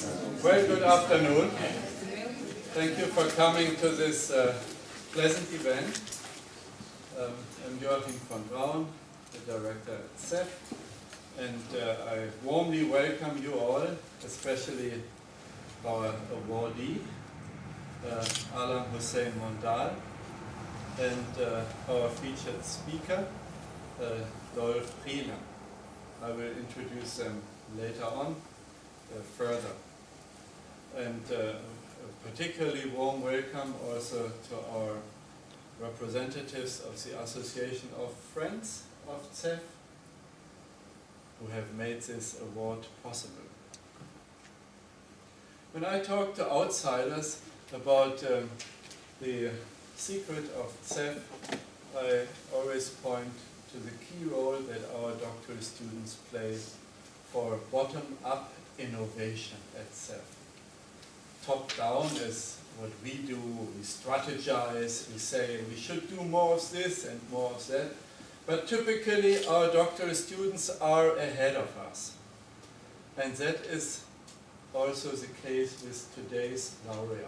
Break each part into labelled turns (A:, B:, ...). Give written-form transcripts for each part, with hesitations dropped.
A: Well, good afternoon. Thank you for coming to this pleasant event. I'm Joachim von Braun, the director at ZEF, and I warmly welcome you all, especially our awardee, Hossain Mondal, and our featured speaker, Dolf Gielen. I will introduce them later on further. And a particularly warm welcome also to our representatives of the Association of Friends of ZEF, who have made this award possible. When I talk to outsiders about the secret of ZEF, I always point to the key role that our doctoral students play for bottom-up innovation at ZEF. Top-down is what we do, we strategize, we say we should do more of this and more of that, but typically our doctoral students are ahead of us. And that is also the case with today's laureate.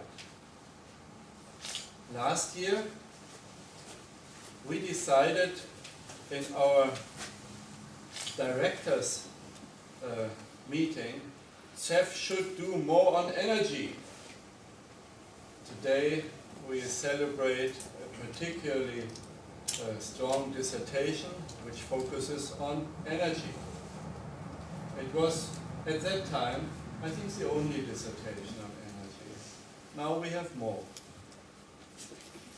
A: Last year, we decided in our directors' meeting, ZEF should do more on energy. Today, we celebrate a particularly strong dissertation which focuses on energy. It was, at that time, I think the only dissertation on energy. Now we have more.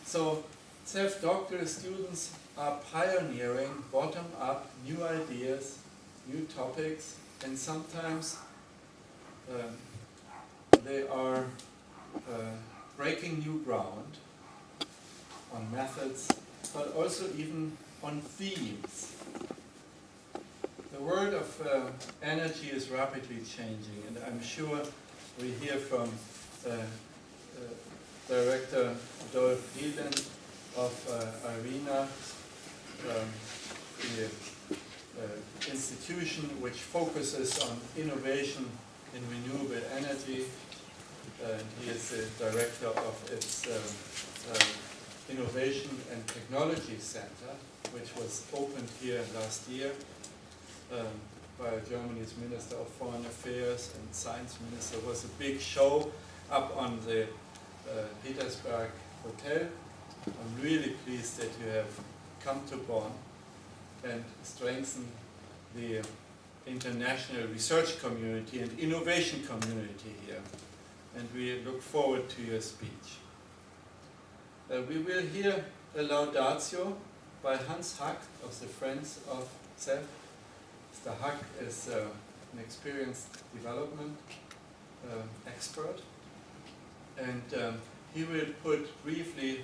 A: So, ZEF doctoral students are pioneering bottom-up new ideas, new topics, and sometimes they are breaking new ground on methods, but also even on themes. The world of energy is rapidly changing, and I'm sure we hear from Director Dolf Gielen of IRENA, the institution which focuses on innovation in renewable energy. He is the director of its Innovation and Technology Center, which was opened here last year by Germany's Minister of Foreign Affairs and Science Minister. It was a big show up on the Petersburg Hotel. I'm really pleased that you have come to Bonn and strengthen the international research community and innovation community here. And we look forward to your speech. We will hear a laudatio by Hans Hack of the Friends of ZEF. Mr. Hack is an experienced development expert, and he will put briefly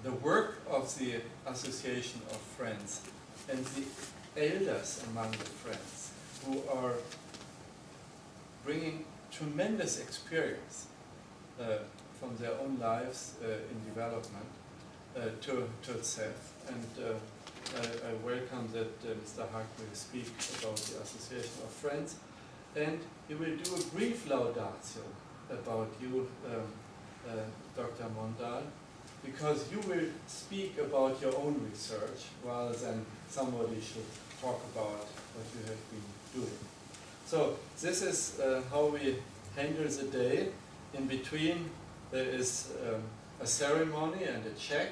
A: the work of the Association of Friends and the elders among the Friends, who are bringing tremendous experience from their own lives in development to ZEF. And I welcome that Mr. Hack will speak about the Association of Friends, and he will do a brief laudatio about you, Dr. Mondal, because you will speak about your own research rather than somebody should talk about what you have been doing. So this is how we handle the day. In between there is a ceremony and a check.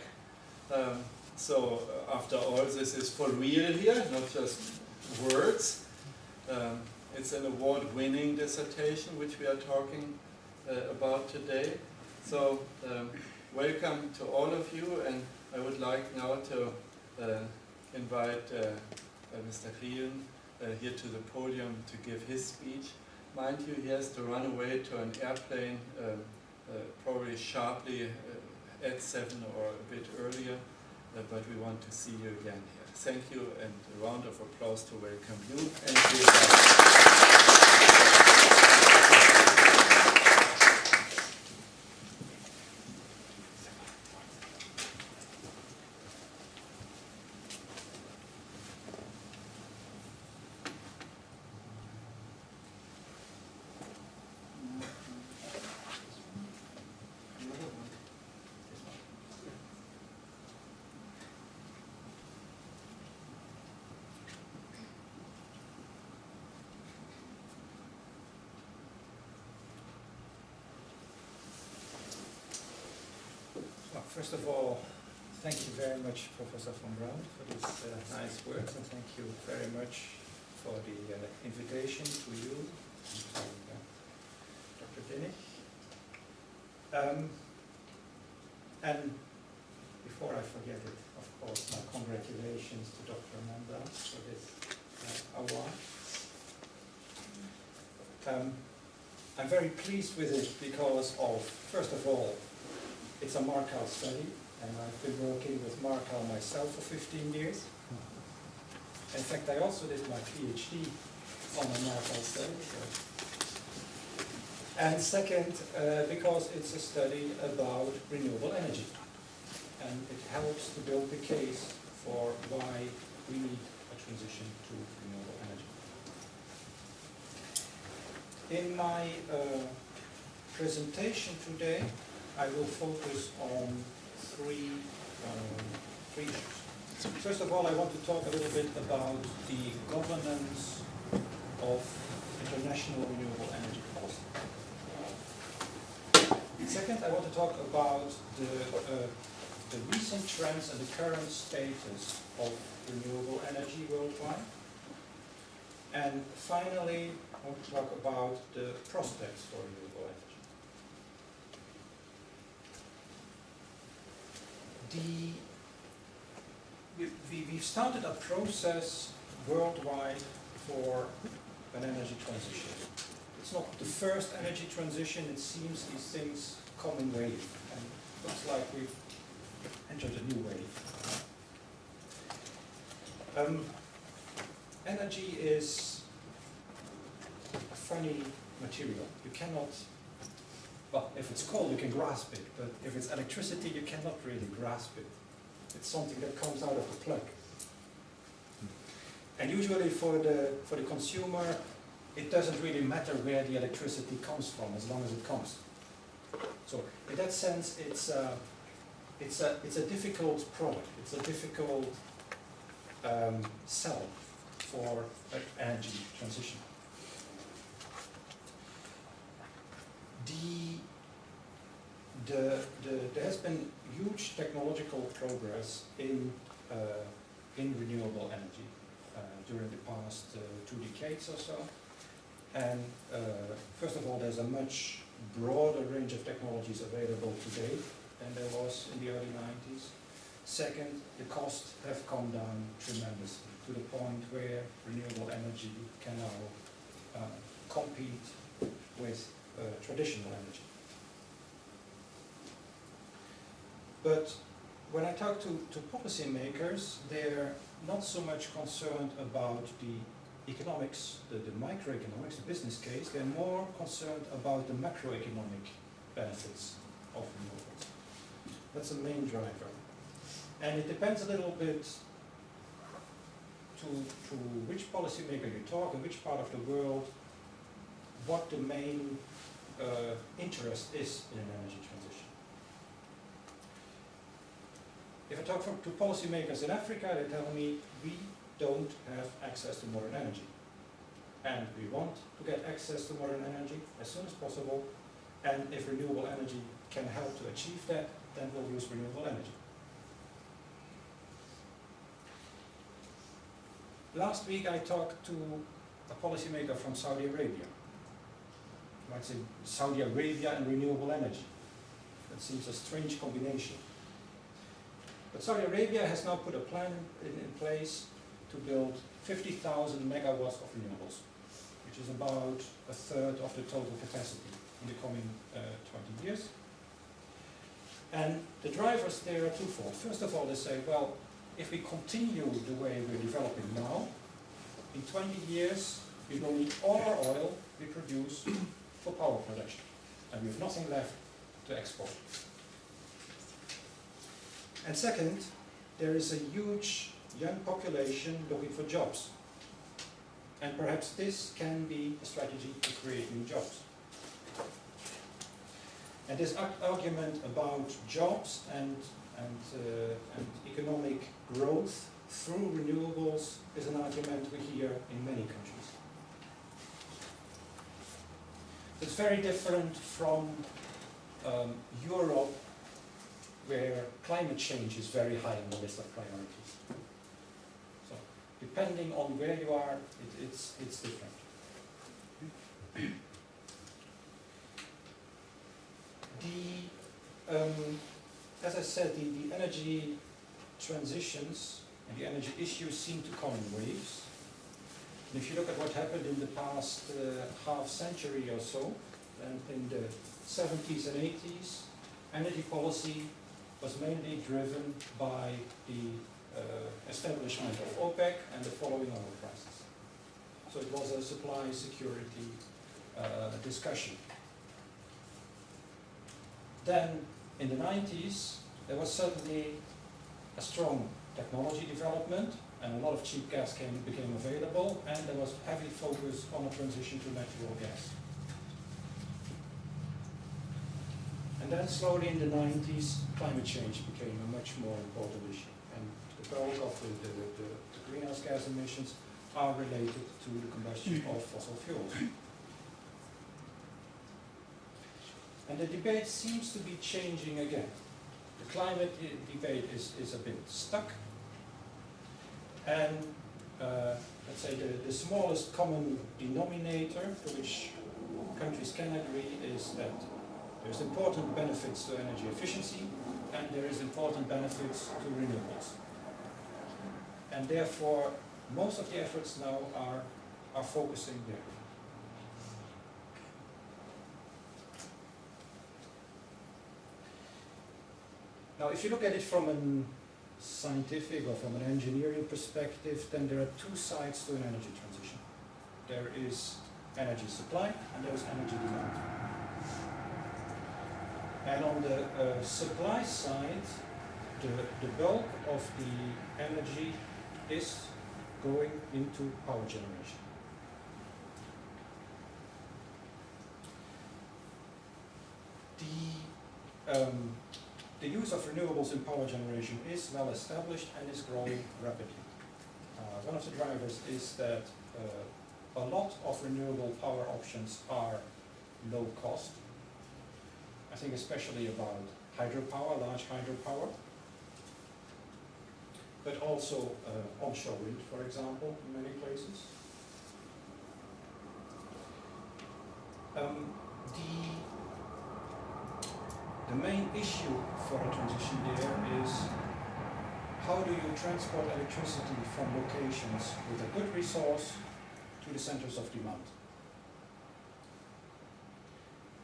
A: So after all, this is for real here, not just words. It's an award-winning dissertation which we are talking about today. So welcome to all of you, and I would like now to invite Mr. Gielen here to the podium to give his speech. Mind you, he has to run away to an airplane probably sharply at 7 or a bit earlier, but we want to see you again here. Thank you, and a round of applause to welcome you and
B: First of all, thank you very much, Professor von Braun, for these nice words, and thank you very much for the invitation to you and to Dr. Dinnig. And before I forget it, of course, my congratulations to Dr. Mondal for this award. I'm very pleased with it because of, first of all, it's a Markov study, and I've been working with Markov myself for 15 years. In fact, I also did my PhD on a Markov study. And second, because it's a study about renewable energy. And it helps to build the case for why we need a transition to renewable energy. In my presentation today, I will focus on three issues. First of all, I want to talk a little bit about the governance of international renewable energy policy. Second, I want to talk about the recent trends and the current status of renewable energy worldwide. And finally, I want to talk about the prospects for renewable energy. We've started a process worldwide for an energy transition. It's not the first energy transition, it seems these things come in waves, and it looks like we've entered a new wave. Energy is a funny material. You cannot, well, if it's cold you can grasp it, but if it's electricity you cannot really grasp it. It's something that comes out of the plug. And usually for the consumer, it doesn't really matter where the electricity comes from as long as it comes. So in that sense, it's a difficult product. It's a difficult sell for an energy transition. There has been huge technological progress in renewable energy during the past 2 decades or so. And first of all, there's a much broader range of technologies available today than there was in the early 90s. Second, the costs have come down tremendously to the point where renewable energy can now compete with traditional energy. But when I talk to policymakers, they're not so much concerned about the economics, the microeconomics, the business case. They're more concerned about the macroeconomic benefits of renewables. That's the main driver. And it depends a little bit to which policymaker you talk, in which part of the world, what the main interest is in an energy transition. If I talk to policymakers in Africa, they tell me we don't have access to modern energy. And we want to get access to modern energy as soon as possible. And if renewable energy can help to achieve that, then we'll use renewable energy. Last week I talked to a policymaker from Saudi Arabia. You might say Saudi Arabia and renewable energy. That seems a strange combination. But Saudi Arabia has now put a plan in place to build 50,000 megawatts of renewables, which is about a third of the total capacity in the coming 20 years. And the drivers there are twofold. First of all, they say, well, if we continue the way we're developing now, in 20 years we will need all our oil we produce for power production, and we have nothing left to export. And second, there is a huge young population looking for jobs. And perhaps this can be a strategy to create new jobs. And this argument about jobs and economic growth through renewables is an argument we hear in many countries. It's very different from Europe where climate change is very high on the list of priorities. So, depending on where you are, it's different. As I said, the energy transitions and the energy issues seem to come in waves. And if you look at what happened in the past half century or so, and in the 70s and 80s, energy policy was mainly driven by the establishment of OPEC and the following oil prices. So it was a supply security discussion. Then in the 90s, there was certainly a strong technology development, and a lot of cheap gas became available, and there was heavy focus on a transition to natural gas. And then slowly in the 90s, climate change became a much more important issue, and the bulk of the greenhouse gas emissions are related to the combustion of fossil fuels. And the debate seems to be changing again. The climate debate is a bit stuck. And let's say the smallest common denominator to which countries can agree is that there's important benefits to energy efficiency and there is important benefits to renewables. And therefore, most of the efforts now are focusing there. Now, if you look at it from a scientific or from an engineering perspective, then there are two sides to an energy transition. There is energy supply and there is energy demand. And on the supply side, the bulk of the energy is going into power generation. The use of renewables in power generation is well established and is growing rapidly. One of the drivers is that a lot of renewable power options are low cost. I think especially about hydropower, large hydropower, but also onshore wind, for example, in many places. The main issue for a transition there is how do you transport electricity from locations with a good resource to the centers of demand.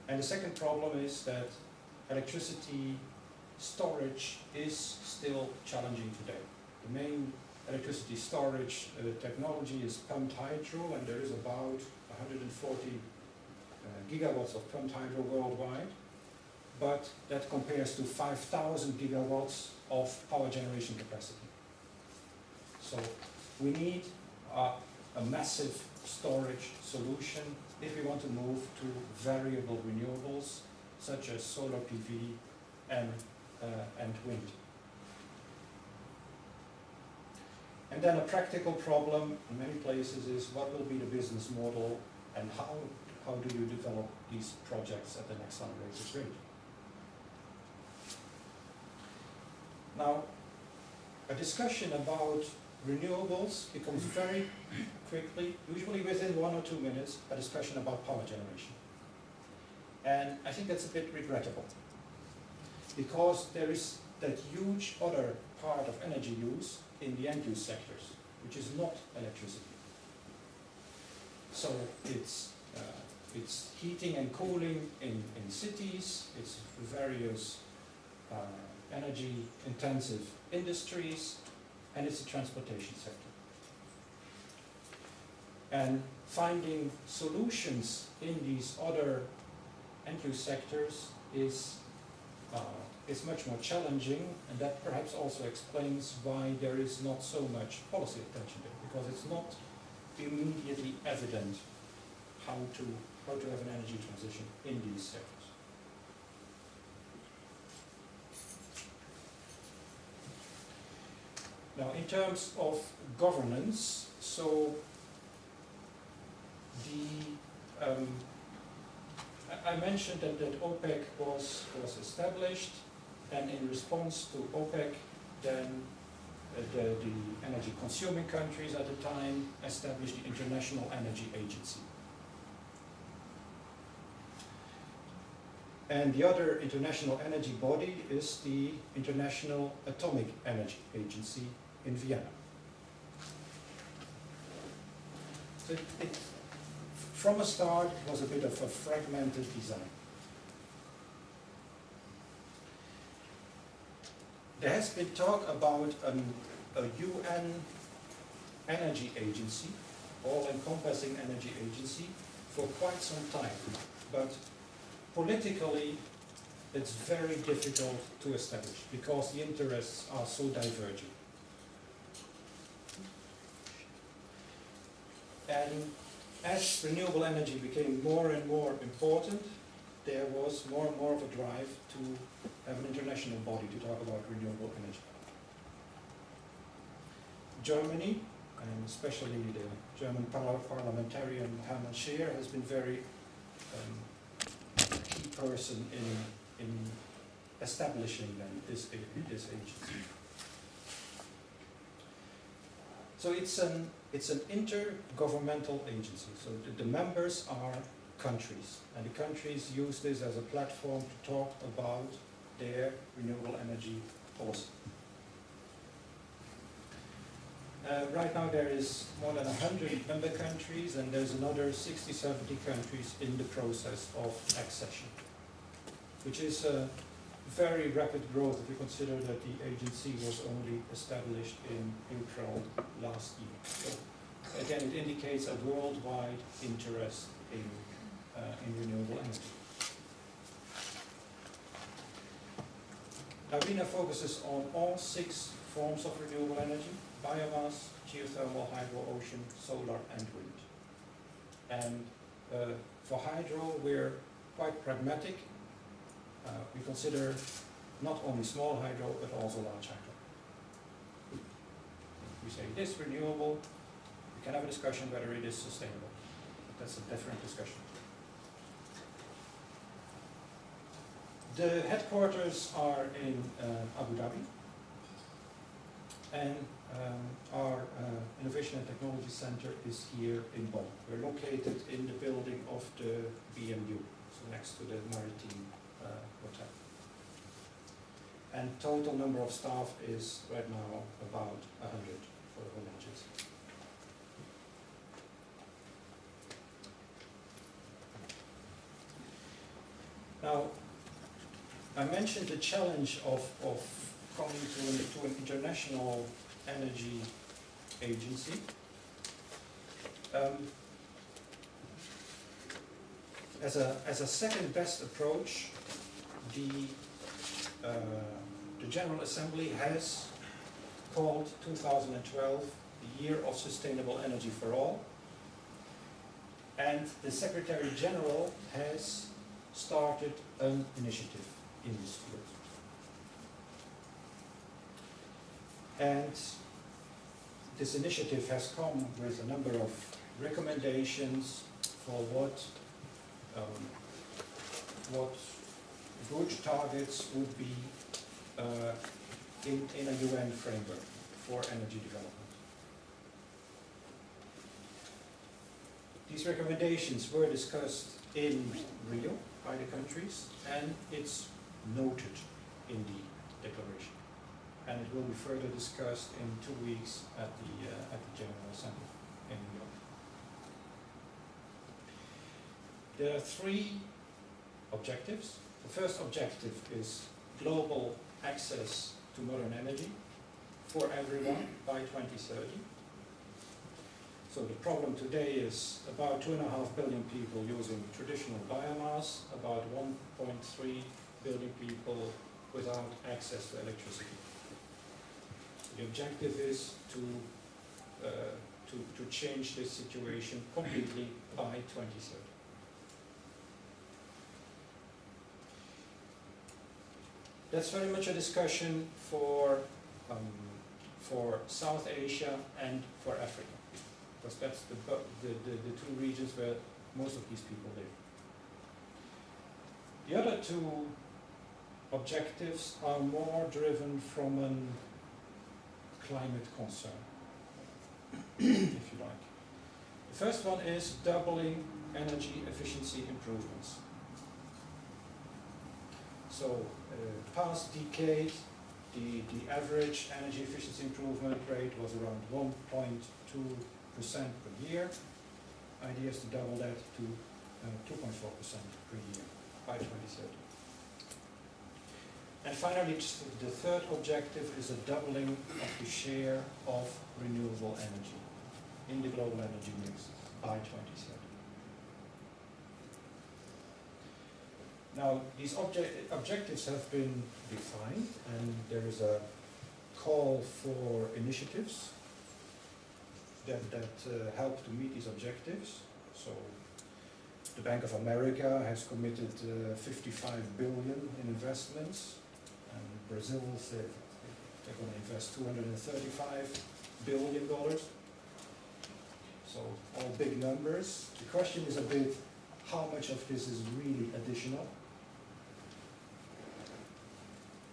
B: And the second problem is that electricity storage is still challenging today. The main electricity storage technology is pumped hydro, and there is about 140 gigawatts of pumped hydro worldwide. But that compares to 5,000 gigawatts of power generation capacity. So we need a massive storage solution if we want to move to variable renewables such as solar PV and wind. And then a practical problem in many places is what will be the business model and how do you develop these projects at the next latest rate. Now, a discussion about renewables becomes very quickly, usually within 1 or 2 minutes, a discussion about power generation. And I think that's a bit regrettable, because there is that huge other part of energy use in the end-use sectors, which is not electricity. So it's heating and cooling in cities, it's various energy-intensive industries, and it's the transportation sector. And finding solutions in these other end-use sectors is much more challenging, and that perhaps also explains why there is not so much policy attention there, because it's not immediately evident how to have an energy transition in these sectors. Now, in terms of governance, so I mentioned that OPEC was established, And in response to OPEC, then the energy consuming countries at the time established the International Energy Agency. And the other international energy body is the International Atomic Energy Agency in Vienna. So from a start, it was a bit of a fragmented design. There has been talk about a UN energy agency, all-encompassing energy agency, for quite some time. But politically, it's very difficult to establish because the interests are so divergent. And as renewable energy became more and more important, there was more and more of a drive to have an international body to talk about renewable energy. Germany, and especially the German parliamentarian Hermann Scheer, has been very key person in establishing this agency. So it's an intergovernmental agency. So the members are countries, and the countries use this as a platform to talk about their renewable energy policy. Right now there is more than 100 member countries, and there's another 60, 70 countries in the process of accession, which is a very rapid growth if you consider that the agency was only established in April last year. So again, it indicates a worldwide interest in renewable energy. IRENA focuses on all 6 forms of renewable energy: biomass, geothermal, hydro, ocean, solar and wind. And for hydro we're quite pragmatic. We consider not only small hydro but also large hydro. We say it is renewable, we can have a discussion whether it is sustainable. But that's a different discussion. The headquarters are in Abu Dhabi, and our Innovation and Technology Center is here in Bonn. We're located in the building of the BMU, so next to the Maritime Hotel. And total number of staff is right now about 100 for the whole agency. Now, I mentioned the challenge of coming to an international energy agency. As a second best approach, the General Assembly has called 2012 the Year of Sustainable Energy for All, and the Secretary General has started an initiative in this field. And this initiative has come with a number of recommendations for what good targets would be in a UN framework for energy development. These recommendations were discussed in Rio by the countries, and it's noted in the declaration. And it will be further discussed in 2 weeks at the General Assembly in New York. There are 3 objectives. The first objective is global access to modern energy for everyone by 2030. So the problem today is about 2.5 billion people using traditional biomass, about 1.3 billion people without access to electricity. The objective is to change this situation completely by 2030. That's very much a discussion for South Asia and for Africa, because that's the 2 regions where most of these people live. The other 2 objectives are more driven from a climate concern, if you like. The first one is doubling energy efficiency improvements. So, past decade, the average energy efficiency improvement rate was around 1.2% per year. Idea is to double that to 2.4% per year by 2030. And finally, the third objective is a doubling of the share of renewable energy in the global energy mix by 2030. Now, these objectives have been defined, and there is a call for initiatives that help to meet these objectives. So, the Bank of America has committed 55 billion in investments, and Brazil said they're going to invest $235 billion. So, all big numbers. The question is a bit, how much of this is really additional?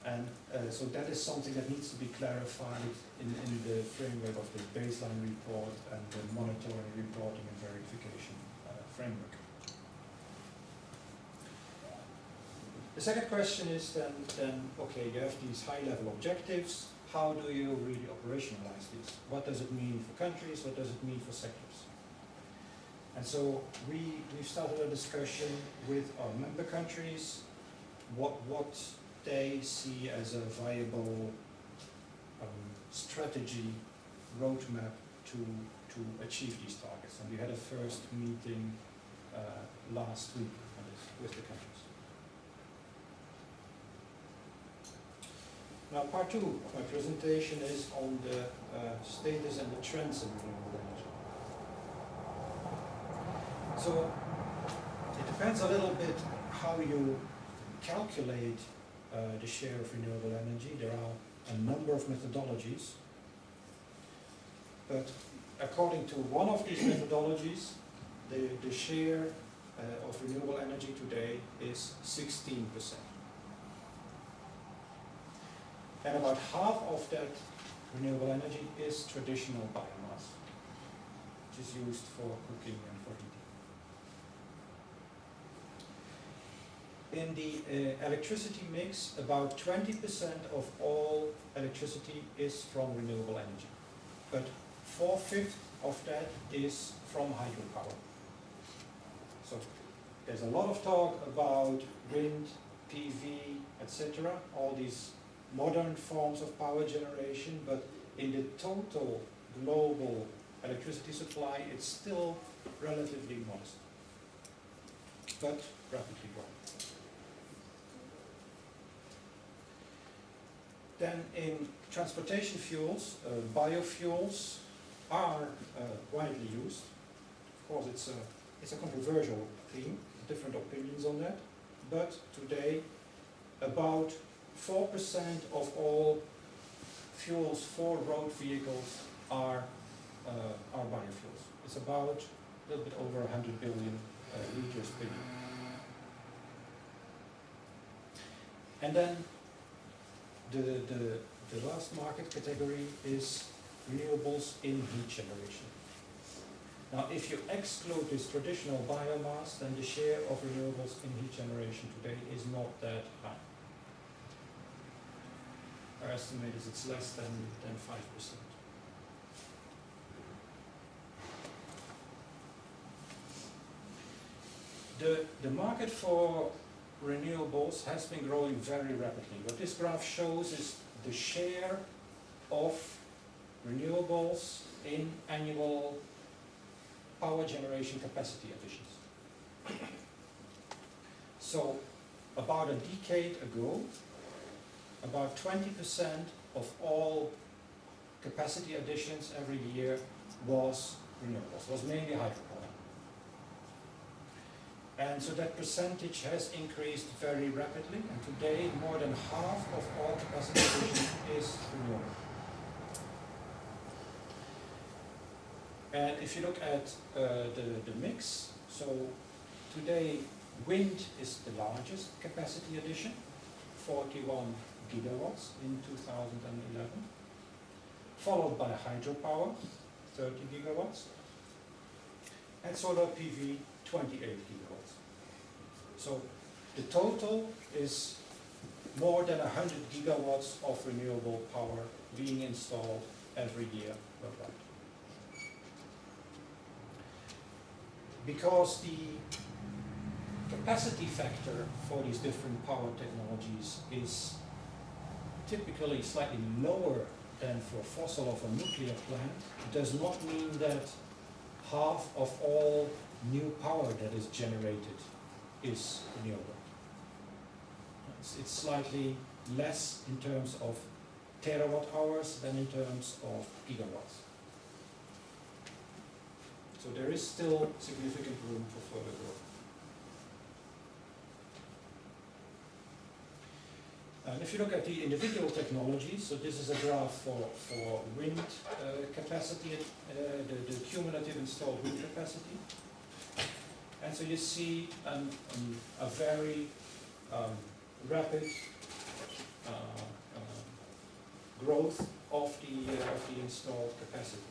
B: And so that is something that needs to be clarified in the framework of the baseline report and the monitoring, reporting and verification framework. The second question is then, okay, you have these high-level objectives. How do you really operationalize these? What does it mean for countries? What does it mean for sectors? And so we've started a discussion with our member countries, what they see as a viable strategy roadmap to achieve these targets. And we had a first meeting last week on this with the countries. Now, part two of my presentation is on the status and the trends in renewable energy. So, it depends a little bit how you calculate the share of renewable energy. There are a number of methodologies, but according to one of these methodologies, the share of renewable energy today is 16%. And about half of that renewable energy is traditional biomass, which is used for cooking and for heating. In the electricity mix, about 20% of all electricity is from renewable energy, but 4/5 of that is from hydropower. So there's a lot of talk about wind, PV, etc., all these modern forms of power generation, but in the total global electricity supply, it's still relatively modest, but rapidly growing. Then in transportation fuels, biofuels are widely used. Of course, it's a controversial theme, different opinions on that, but today about 4% of all fuels for road vehicles are biofuels. It's about a little bit over 100 billion liters per year. And then the last market category is renewables in heat generation. Now, if you exclude this traditional biomass, then the share of renewables in heat generation today is not that high. Our estimate is it's less than 5%. The market for renewables has been growing very rapidly. What this graph shows is the share of renewables in annual power generation capacity additions. So, about a decade ago, about 20% of all capacity additions every year was renewables, was mainly hydropower. And so that percentage has increased very rapidly, and today more than half of all capacity addition is renewable. And if you look at the mix, so today wind is the largest capacity addition, 41 gigawatts in 2011, followed by hydropower, 30 gigawatts, and solar PV, 28 gigawatts. So the total is more than 100 gigawatts of renewable power being installed every year worldwide. Because the capacity factor for these different power technologies is typically slightly lower than for fossil or for nuclear plant, it does not mean that half of all new power that is generated is renewable. It's slightly less in terms of terawatt hours than in terms of gigawatts. So there is still significant room for further growth. And if you look at the individual technologies, so this is a graph for wind capacity, the cumulative installed wind capacity. And so you see a very rapid growth of the installed capacity.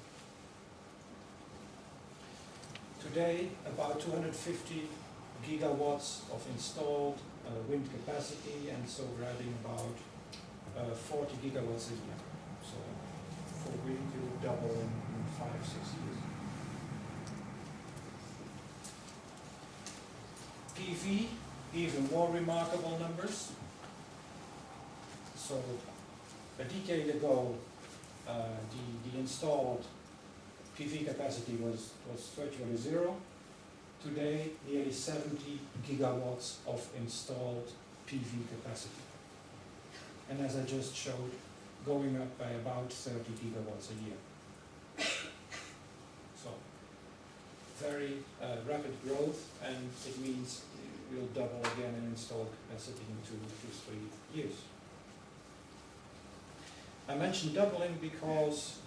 B: Today, about 250 gigawatts of installed wind capacity, and so we're adding about 40 gigawatts a year. So for wind, it will double in 5-6 years. PV, even more remarkable numbers. So a decade ago, the installed PV capacity was virtually zero. Today, nearly 70 gigawatts of installed PV capacity. And as I just showed, going up by about 30 gigawatts a year. So, very rapid growth, and it means we'll double again in installed capacity in 2 to 3 years. I mentioned doubling because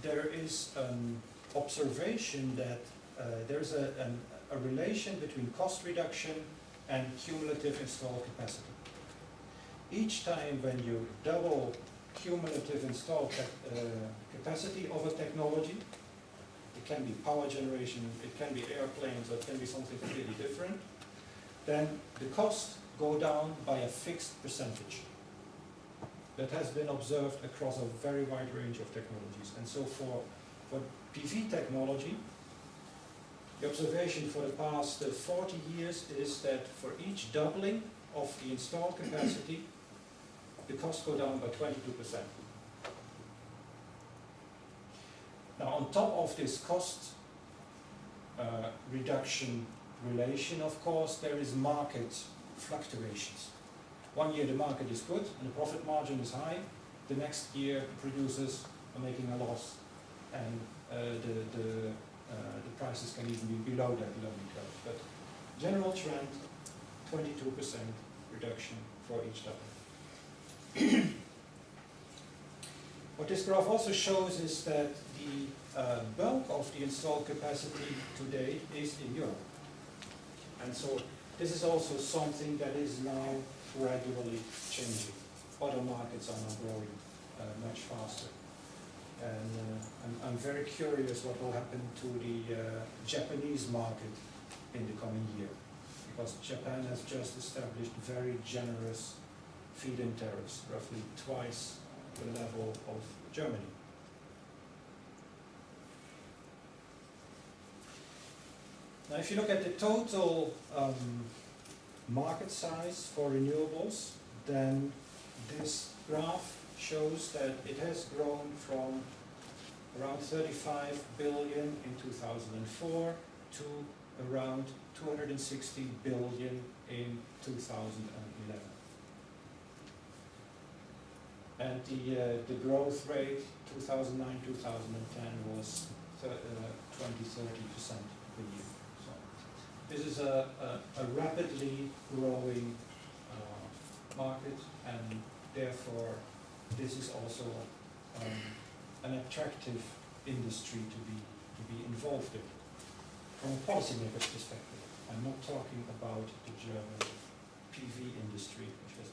B: there is an observation that there's a relation between cost reduction and cumulative installed capacity. Each time when you double cumulative installed capacity of a technology, it can be power generation, it can be airplanes, or it can be something completely different, then the costs go down by a fixed percentage. That has been observed across a very wide range of technologies. And so for PV technology, the observation for the past 40 years is that for each doubling of the installed capacity, the costs go down by 22%. Now, on top of this cost reduction relation, of course, there is market fluctuations. One year the market is good and the profit margin is high. The next year producers are making a loss, and the prices can even be below that learning curve. But general trend, 22% reduction for each double. What this graph also shows is that the bulk of the installed capacity today is in Europe. And so this is also something that is now gradually changing. Other markets are now growing much faster. And I'm very curious what will happen to the Japanese market in the coming year, because Japan has just established very generous feed-in tariffs, roughly twice the level of Germany. Now, if you look at the total market size for renewables, then this graph shows that it has grown from around 35 billion in 2004 to around 260 billion in 2011. And the growth rate 2009-2010 was 20-30% per year. So this is a rapidly growing market, and therefore this is also an attractive industry to be involved in. From a policymaker's perspective, I'm not talking about the German PV industry, which has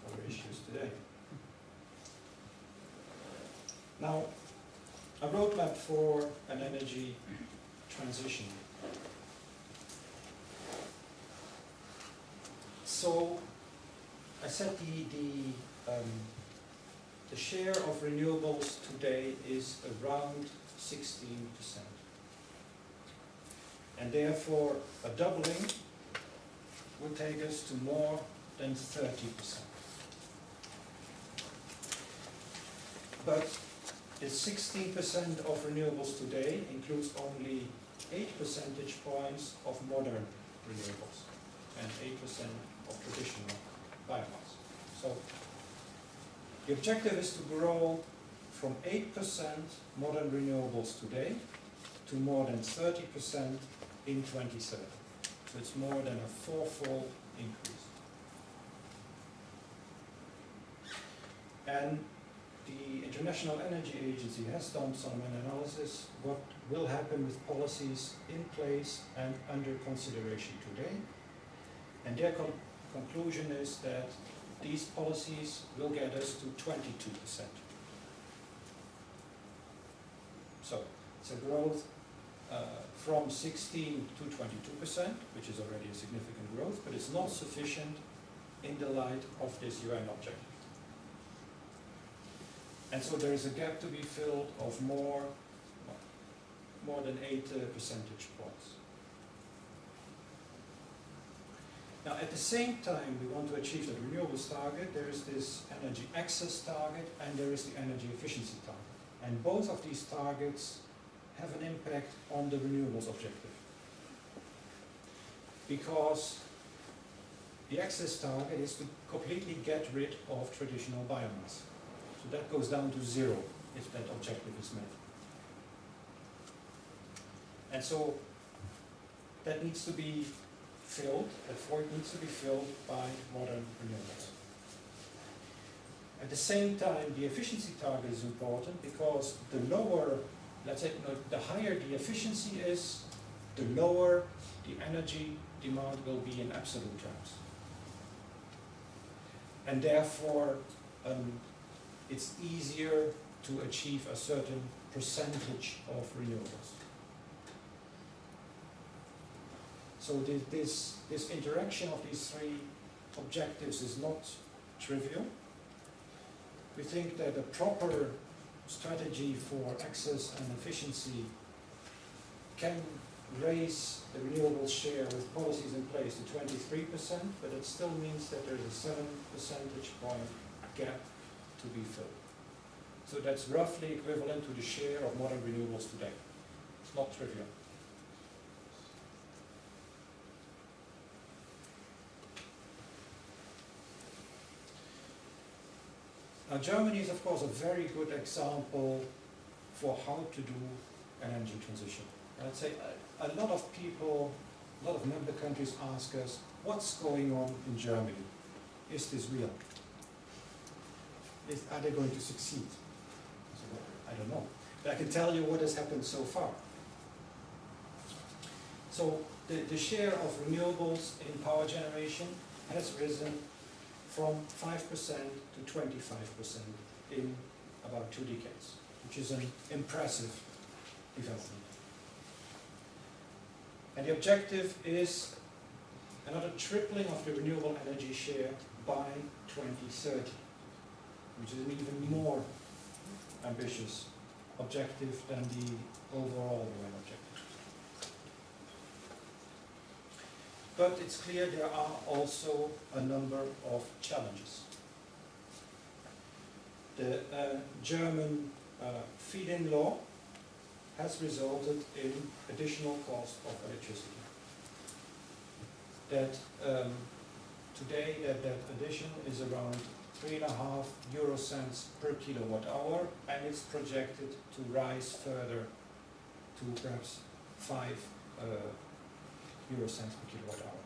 B: roadmap for an energy transition. So I said the share of renewables today is around 16%. And therefore a doubling would take us to more than 30%. But the 16% of renewables today includes only 8 percentage points of modern renewables and 8% of traditional biomass. So the objective is to grow from 8% modern renewables today to more than 30% in 27. So it's more than a fourfold increase. And the International Energy Agency has done some analysis what will happen with policies in place and under consideration today. And their conclusion is that these policies will get us to 22%. So it's a growth from 16 to 22%, which is already a significant growth, but it's not sufficient in the light of this UN objective. And so there is a gap to be filled of more than 8 percentage points. Now, at the same time, we want to achieve the renewables target. There is this energy access target, and there is the energy efficiency target. And both of these targets have an impact on the renewables objective. Because the access target is to completely get rid of traditional biomass. So that goes down to 0 if that objective is met. And so that needs to be filled, that void needs to be filled by modern renewables. At the same time, the efficiency target is important because the lower, let's say, the higher the efficiency is, the lower the energy demand will be in absolute terms. And therefore, it's easier to achieve a certain percentage of renewables. So this interaction of these three objectives is not trivial. We think that a proper strategy for access and efficiency can raise the renewables share with policies in place to 23%, but it still means that there's a 7 percentage point gap to be filled. So that's roughly equivalent to the share of modern renewables today. It's not trivial. Now, Germany is, of course, a very good example for how to do an energy transition. I'd say a lot of people, a lot of member countries ask us, what's going on in Germany? Is this real? Are they going to succeed? So, I don't know. But I can tell you what has happened so far. So the share of renewables in power generation has risen from 5% to 25% in about 2 decades, which is an impressive development. And the objective is another tripling of the renewable energy share by 2030, which is an even more ambitious objective than the overall UN objective. But it's clear there are also a number of challenges. The German feed-in law has resulted in additional cost of electricity. That today that addition is around 3.5 euro cents per kilowatt hour, and it's projected to rise further to perhaps 5 euro cents per kilowatt hour.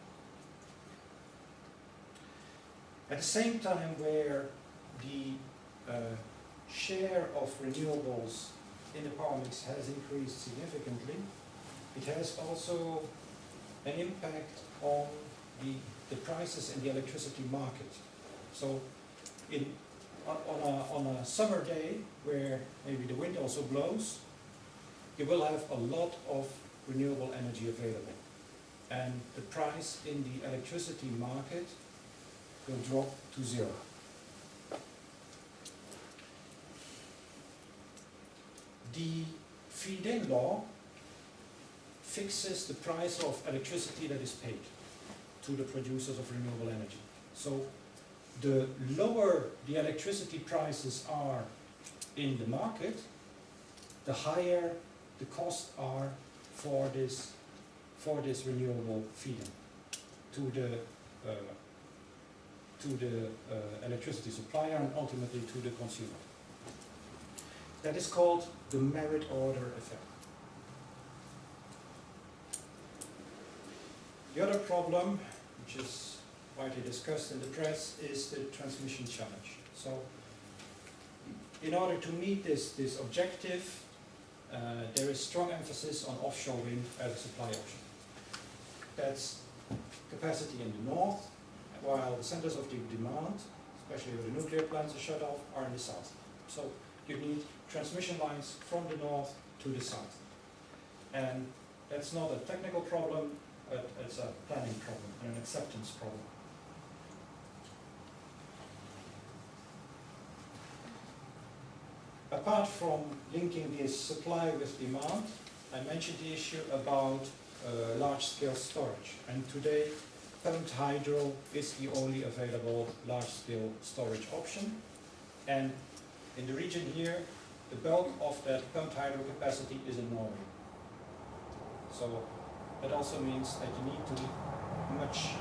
B: At the same time, where the share of renewables in the power mix has increased significantly, it has also an impact on the prices in the electricity market. So on a summer day where maybe the wind also blows, you will have a lot of renewable energy available. And the price in the electricity market will drop to zero. The feed-in law fixes the price of electricity that is paid to the producers of renewable energy. So the lower the electricity prices are in the market, the higher the costs are for this renewable feed-in to the electricity supplier and ultimately to the consumer. That is called the merit order effect. The other problem, which is widely discussed in the press, is the transmission challenge. So, in order to meet this objective, there is strong emphasis on offshore wind as a supply option. That's capacity in the north, while the centers of the demand, especially where the nuclear plants are shut off, are in the south. So you need transmission lines from the north to the south. And that's not a technical problem, but it's a planning problem and an acceptance problem. Apart from linking this supply with demand, I mentioned the issue about large-scale storage. And today, pumped hydro is the only available large-scale storage option. And in the region here, the bulk of that pumped hydro capacity is in Norway. So that also means that you need to do much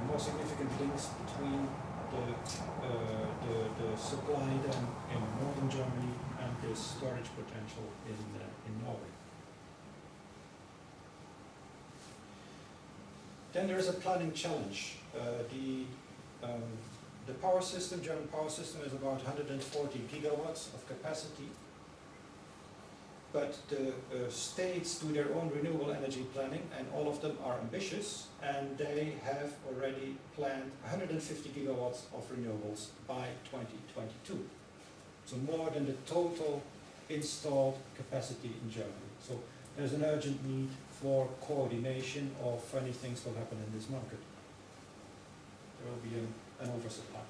B: more significant links between the supply then in northern Germany and the storage potential in Norway. Then there is a planning challenge. The power system, German power system, is about 140 gigawatts of capacity. But the states do their own renewable energy planning, and all of them are ambitious, and they have already planned 150 gigawatts of renewables by 2022. So more than the total installed capacity in Germany. So there's an urgent need for coordination of funny things will happen in this market. There will be an oversupply.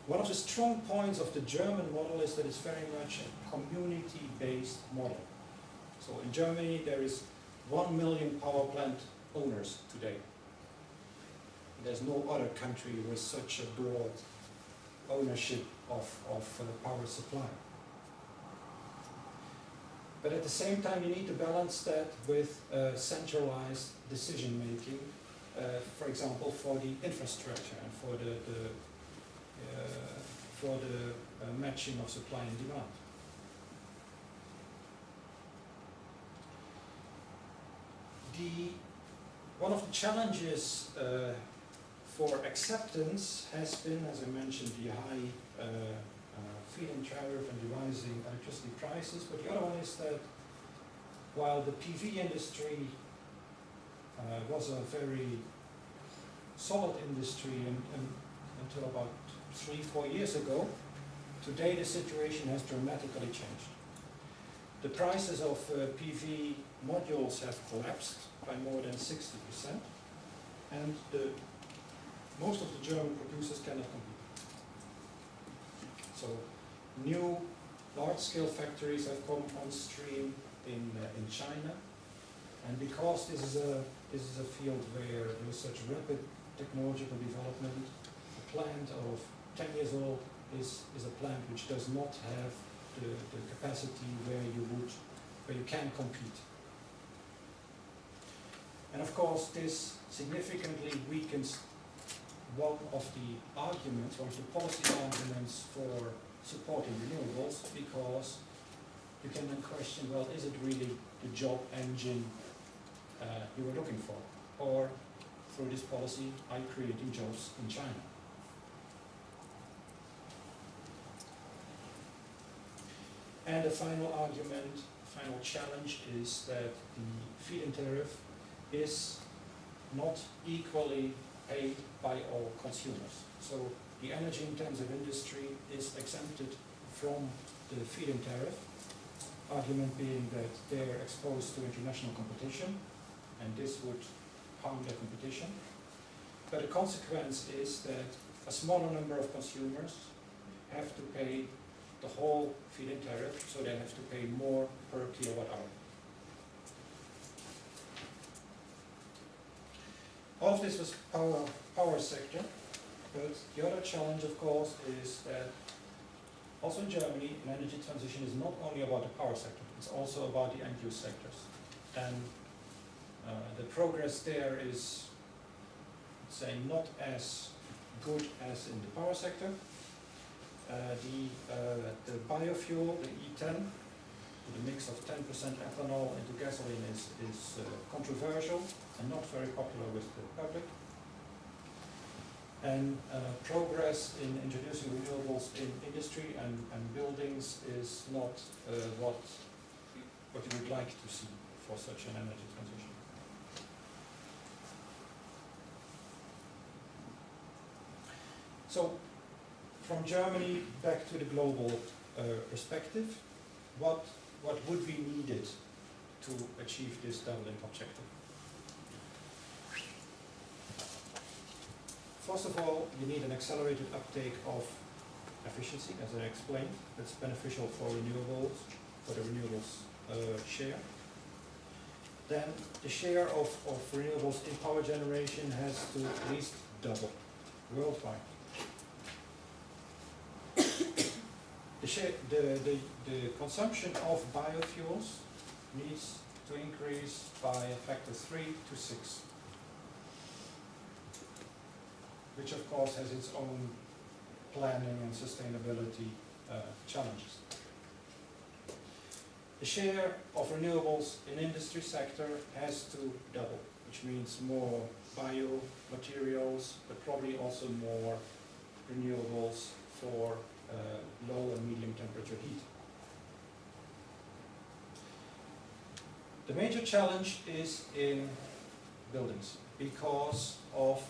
B: One of the strong points of the German model is that it's very much a community-based model. So in Germany there is 1 million power plant owners today. There's no other country with such a broad ownership of power supply. But at the same time you need to balance that with centralized decision making, for example for the infrastructure and for the matching of supply and demand. One of the challenges for acceptance has been, as I mentioned, the high feed-in tariff and the rising electricity prices, but the other one is that while the PV industry was a very solid industry until about 3-4 years ago, today the situation has dramatically changed. The prices of PV modules have collapsed by more than 60%, and most of the German producers cannot compete. So new large-scale factories have come on stream in China, and because this is a field where there is such rapid technological development, a plant of 10 years old is a plant which does not have the capacity where you can compete. And of course this significantly weakens one of the arguments, one of the policy arguments for supporting renewables, because you can then question, well, is it really the job engine you were looking for? Or through this policy, are you creating jobs in China? And the final argument, final challenge is that the feed-in tariff is not equally paid by all consumers. So the energy-intensive industry is exempted from the feed-in tariff, argument being that they're exposed to international competition, and this would harm their competition. But the consequence is that a smaller number of consumers have to pay the whole feed-in tariff, so they have to pay more per kilowatt hour. All of this was power sector, but the other challenge, of course, is that also in Germany, an energy transition is not only about the power sector, it's also about the end-use sectors. And the progress there is, say, not as good as in the power sector. The biofuel, the E10, the mix of 10% ethanol into gasoline is controversial and not very popular with the public. And progress in introducing renewables in industry and buildings is not what you would like to see for such an energy transition. So, from Germany back to the global perspective, what would be needed to achieve this doubling objective? First of all, you need an accelerated uptake of efficiency, as I explained. That's beneficial for renewables, for the renewables share. Then the share of renewables in power generation has to at least double worldwide. The consumption of biofuels needs to increase by a factor 3 to 6, which of course has its own planning and sustainability challenges. The share of renewables in industry sector has to double, which means more biomaterials, but probably also more renewables for low and medium temperature heat. The major challenge is in buildings because of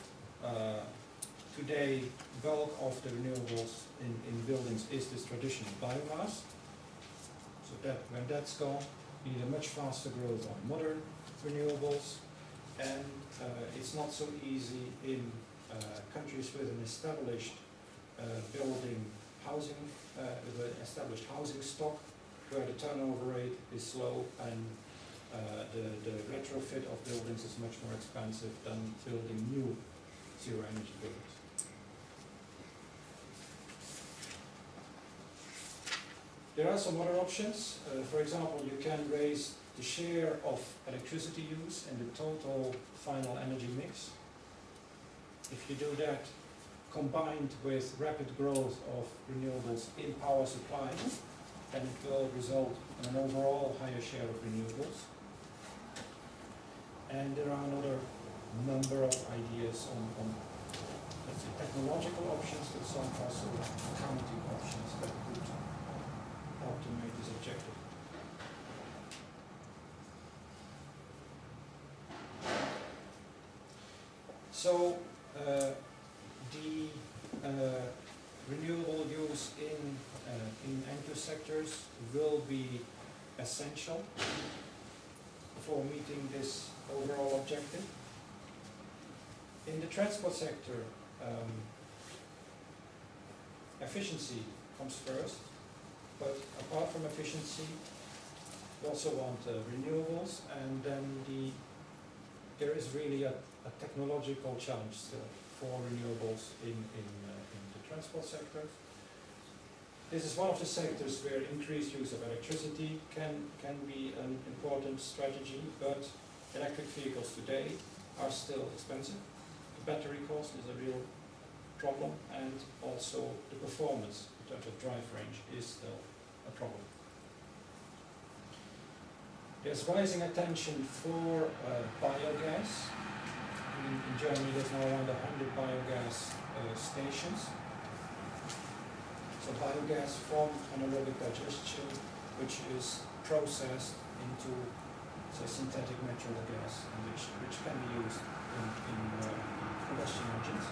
B: today bulk of the renewables in buildings is this traditional biomass. So that when that's gone, you need a much faster growth on modern renewables, and it's not so easy in countries with an established housing, with an established housing stock, where the turnover rate is slow and the retrofit of buildings is much more expensive than building new zero energy buildings. There are some other options. For example, you can raise the share of electricity use in the total final energy mix. If you do that, combined with rapid growth of renewables in power supply, then it will result in an overall higher share of renewables. And there are another number of ideas on let's say, technological options, but some also accounting options that could help to make this objective. So the renewable use in end-use sectors will be essential for meeting this overall objective. In the transport sector, efficiency comes first, but apart from efficiency, we also want renewables, and then there is really a technological challenge still for renewables in the transport sector. This is one of the sectors where increased use of electricity can be an important strategy, but electric vehicles today are still expensive. The battery cost is a real problem, and also the performance in terms of drive range is still a problem. There's rising attention for biogas. In Germany there's now around 100 biogas stations. So biogas from anaerobic digestion, which is processed into, say, synthetic natural gas, which can be used in combustion engines.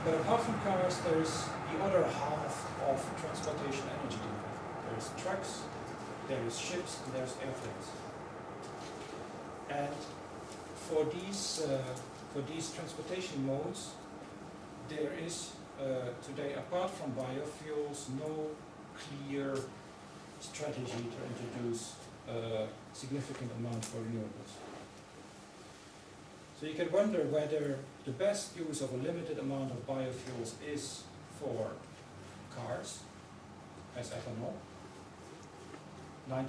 B: But apart from cars, there's the other half of transportation energy demand. There's trucks, there's ships, and there's airplanes. And for these transportation modes, there is today, apart from biofuels, no clear strategy to introduce a significant amount for renewables. So you can wonder whether the best use of a limited amount of biofuels is for cars, as ethanol. 90%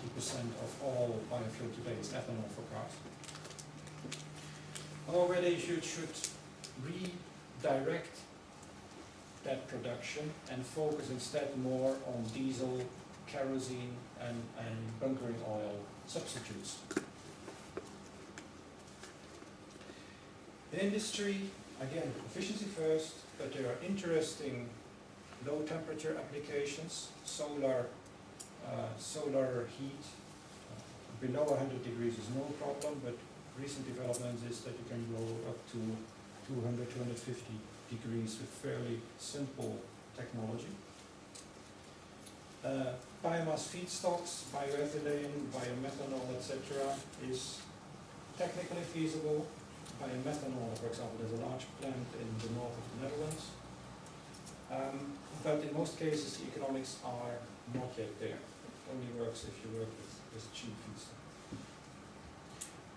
B: of all biofuel today is ethanol for cars. Or whether you should redirect that production and focus instead more on diesel, kerosene and bunkering oil substitutes. In industry, again, efficiency first, but there are interesting low temperature applications, solar heat, below 100 degrees is no problem, but recent developments is that you can go up to 200, 250 degrees with fairly simple technology. Biomass feedstocks, bioethylene, biomethanol, etc. is technically feasible. Biomethanol, for example, there's a large plant in the north of the Netherlands. But in most cases, the economics are not yet there. It only works if you work with cheap feedstock.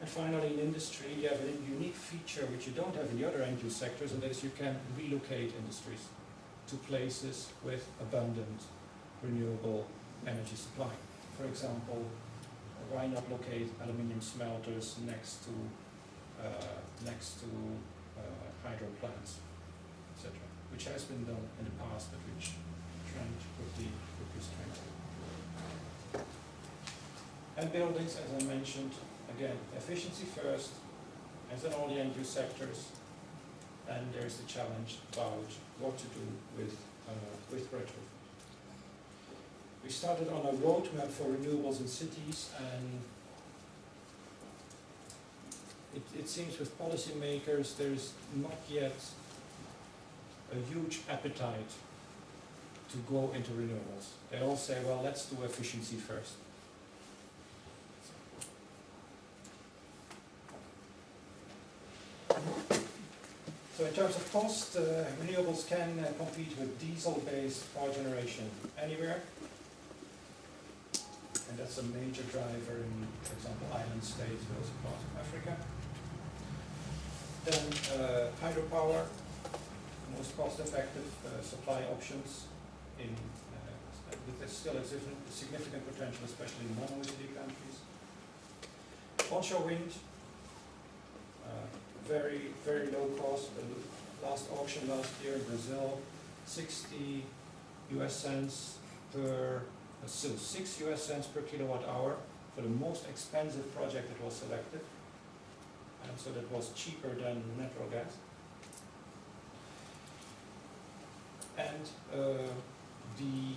B: And finally, in industry, you have a unique feature which you don't have in the other end-use sectors, and that is you can relocate industries to places with abundant renewable energy supply. For example, why not locate aluminium smelters next to hydro plants, etc., which has been done in the past, but which trend could be strengthened. And buildings, as I mentioned, again, efficiency first, as in all the end-use sectors, and there's the challenge about what to do with retrofit. We started on a roadmap for renewables in cities, and it seems with policymakers there's not yet a huge appetite to go into renewables. They all say, well, let's do efficiency first. So in terms of cost, renewables can compete with diesel-based power generation anywhere. And that's a major driver in, for example, island states, but also parts of Africa. Then hydropower, most cost-effective supply options with still a significant potential, especially in non-OECD countries. Onshore wind, very, very low cost. The last auction last year in Brazil, 60 US cents per, so 6 US cents per kilowatt hour for the most expensive project that was selected. And so that was cheaper than natural gas. And the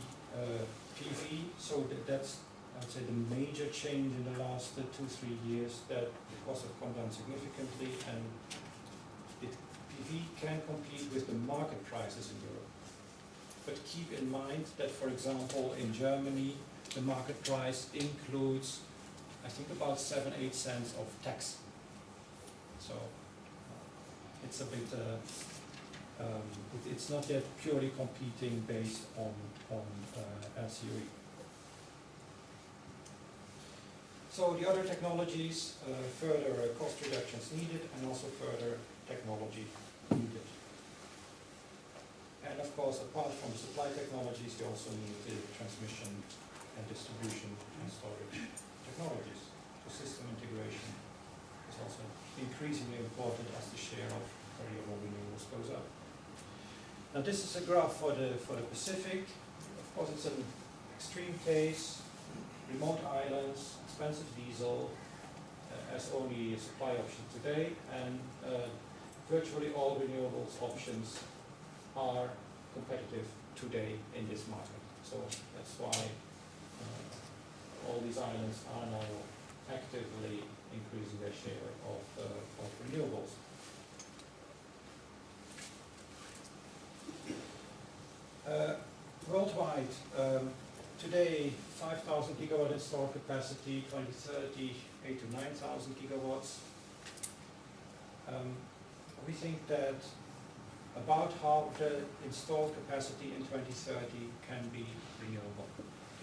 B: PV, so that's, I'd say, the major change in the last 2-3 years, that the costs have come down significantly, and PV can compete with the market prices in Europe. But keep in mind that, for example, in Germany, the market price includes, I think, about 7-8 cents of tax. So it's a bit, it's not yet purely competing based on LCOE. So the other technologies, further cost reductions needed, and also further technology needed. And of course, apart from supply technologies, you also need the transmission and distribution and storage technologies. So system integration is also increasingly important as the share of variable renewables goes up. Now this is a graph for the Pacific. Of course, it's an extreme case, remote islands, expensive diesel as only a supply option today, and virtually all renewables options are competitive today in this market. So that's why all these islands are now actively increasing their share of renewables. worldwide, today 5,000 gigawatt installed capacity, 2030 8 to 9,000 gigawatts. We think that about half the installed capacity in 2030 can be renewable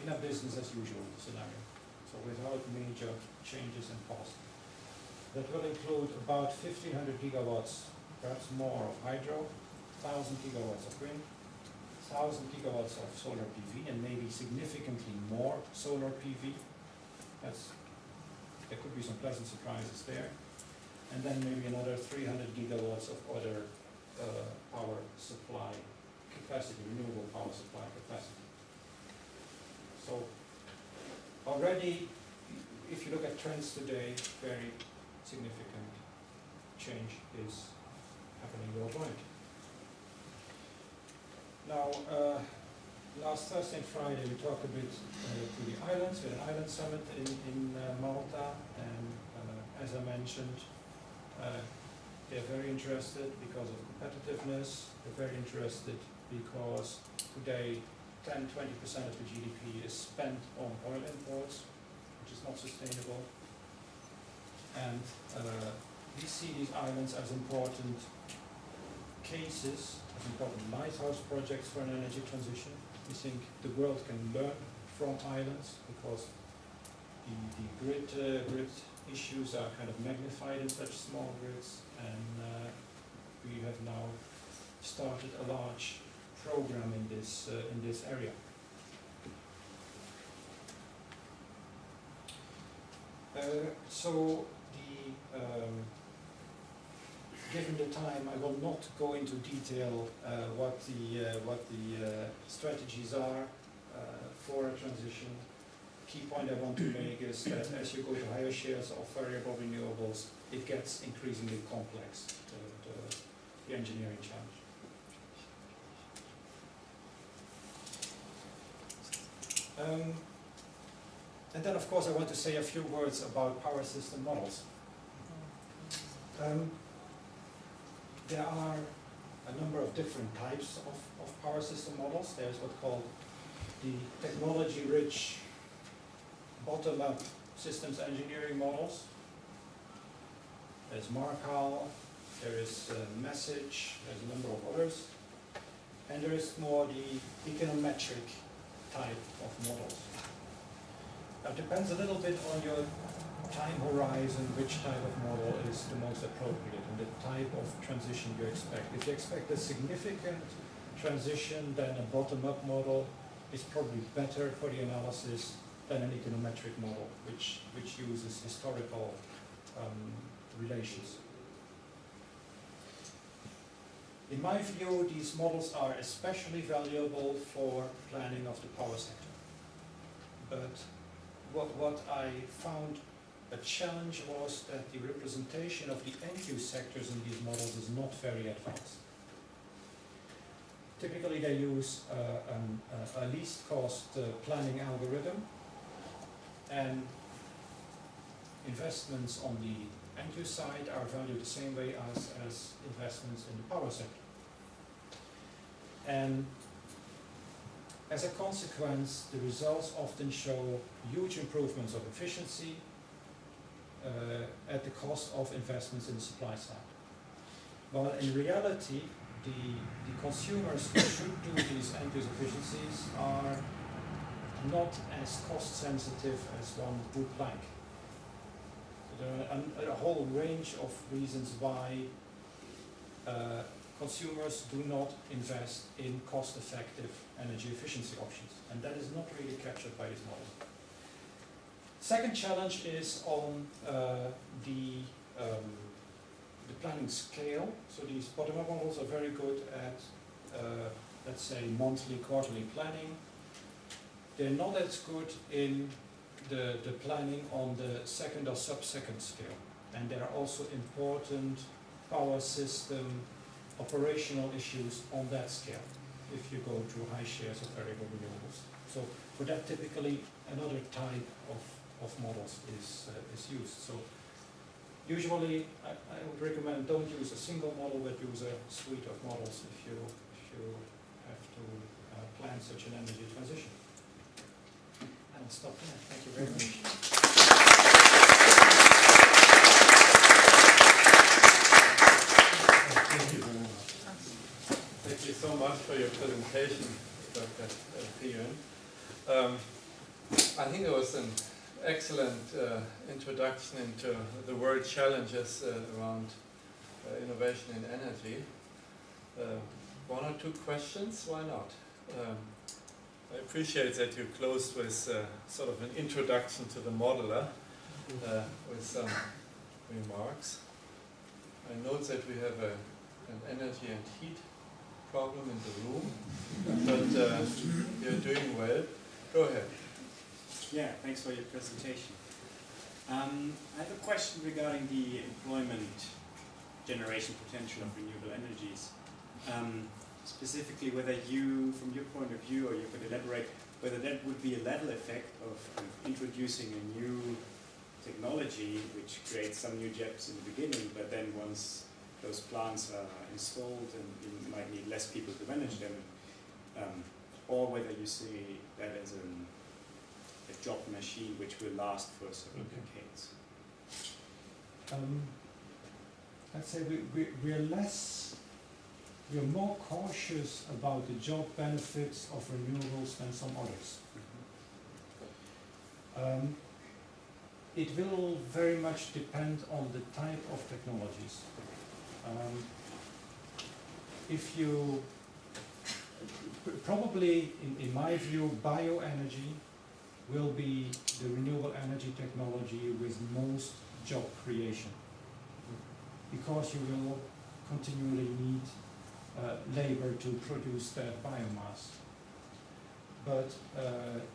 B: in a business as usual scenario, so without major changes in cost. That will include about 1,500 gigawatts, perhaps more, of hydro, 1,000 gigawatts of wind, 1,000 gigawatts of solar PV, and maybe significantly more solar PV. There could be some pleasant surprises there. And then maybe another 300 gigawatts of other power supply capacity, renewable power supply capacity. So already, if you look at trends today, very significant change is happening worldwide. Now, last Thursday and Friday we talked a bit to the islands. We had an island summit in Malta, and as I mentioned, they're very interested because of competitiveness. They're very interested because today 10-20% of the GDP is spent on oil imports, which is not sustainable. And we see these islands as important cases, as important lighthouse projects for an energy transition. We think the world can learn from islands because the grid issues are kind of magnified in such small grids, and we have now started a large program in this area. Given the time, I will not go into detail what the strategies are for a transition. Key point I want to make is that as you go to higher shares of variable renewables, it gets increasingly complex, the engineering challenge. And then of course I want to say a few words about power system models. There are a number of different types of power system models. There's what's called the technology-rich bottom-up systems engineering models. There's Markal, there is Message, there's a number of others. And there is more the econometric type of models. Now it depends a little bit on your time horizon, which type of model is the most appropriate and the type of transition you expect. If you expect a significant transition, then a bottom-up model is probably better for the analysis than an econometric model, which uses historical relations. In my view, these models are especially valuable for planning of the power sector. But what I found a challenge was that the representation of the end-use sectors in these models is not very advanced. Typically they use a least cost planning algorithm, and investments on the end-use side are valued the same way as investments in the power sector. And as a consequence, the results often show huge improvements of efficiency at the cost of investments in the supply side. While in reality, the consumers who should do these end-use efficiencies are not as cost sensitive as one would like. There are a whole range of reasons why consumers do not invest in cost-effective energy efficiency options, and that is not really captured by this model. Second challenge is on the planning scale. So these bottom-up models are very good at, let's say, monthly, quarterly planning. They're not as good in the planning on the second or sub-second scale. And there are also important power system operational issues on that scale if you go to high shares of variable renewables. So for that, typically another type of models is used. So usually I would recommend don't use a single model, but use a suite of models if you have to plan such an energy transition. And I'll stop there. Thank you very much.
A: Thank you very much. Thank you so much for your presentation, Dr. Gielen. I think it was an excellent introduction into the world challenges around innovation in energy. One or two questions, why not? I appreciate that you closed with sort of an introduction to the modeler with some remarks. I note that we have an energy and heat problem in the room, but you're doing well. Go ahead.
C: Yeah, thanks for your presentation. I have a question regarding the employment generation potential of renewable energies. Specifically, whether you, from your point of view, or you could elaborate, whether that would be a level effect of introducing a new technology which creates some new jobs in the beginning, but then once those plants are installed and you might need less people to manage them, or whether you see that as a job machine which will last for several decades.
B: I'd say we're more cautious about the job benefits of renewables than some others. It will very much depend on the type of technologies. If you, probably in my view, bioenergy will be the renewable energy technology with most job creation, because you will continually need labor to produce that biomass. But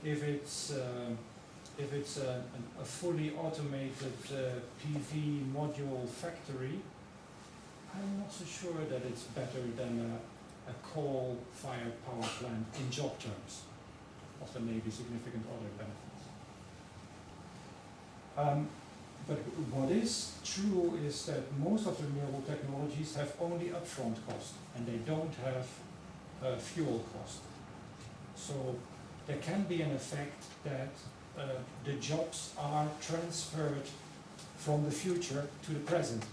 B: if it's a fully automated PV module factory, I'm not so sure that it's better than a coal-fired power plant in job terms. Of there may be significant other benefits. But what is true is that most of the renewable technologies have only upfront cost, and they don't have fuel cost. So there can be an effect that the jobs are transferred from the future to the present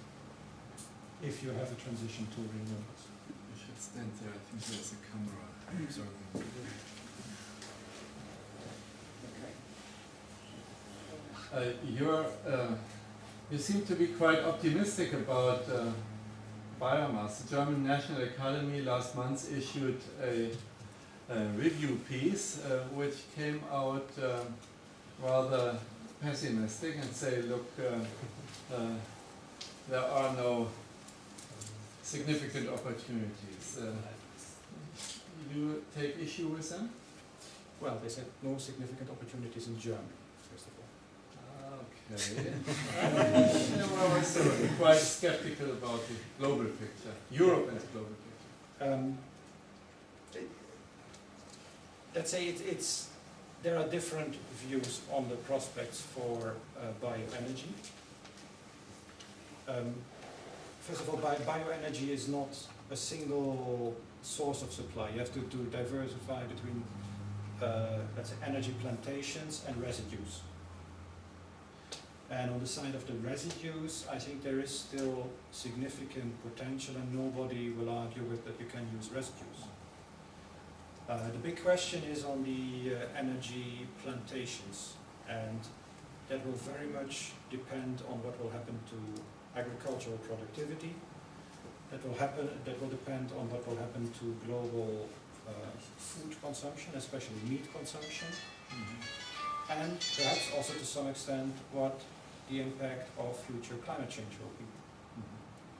B: if you have a transition to renewables.
A: You should stand there. I think there's a camera observing. You seem to be quite optimistic about biomass. The German National Academy last month issued a review piece which came out rather pessimistic and say, look, there are no significant opportunities. You take issue with them?
B: Well, they said no significant opportunities in Germany, first of all.
A: Okay. I was quite skeptical about the global picture, Europe as a global picture.
B: Let's say there are different views on the prospects for bioenergy. First of all, bioenergy is not a single source of supply. You have to diversify between, let's say, energy plantations and residues. And on the side of the residues, I think there is still significant potential, and nobody will argue with that you can use residues. The big question is on the energy plantations, and that will very much depend on what will happen to agricultural productivity. That will depend on what will happen to global food consumption, especially meat consumption, and perhaps also to some extent what the impact of future climate change will be.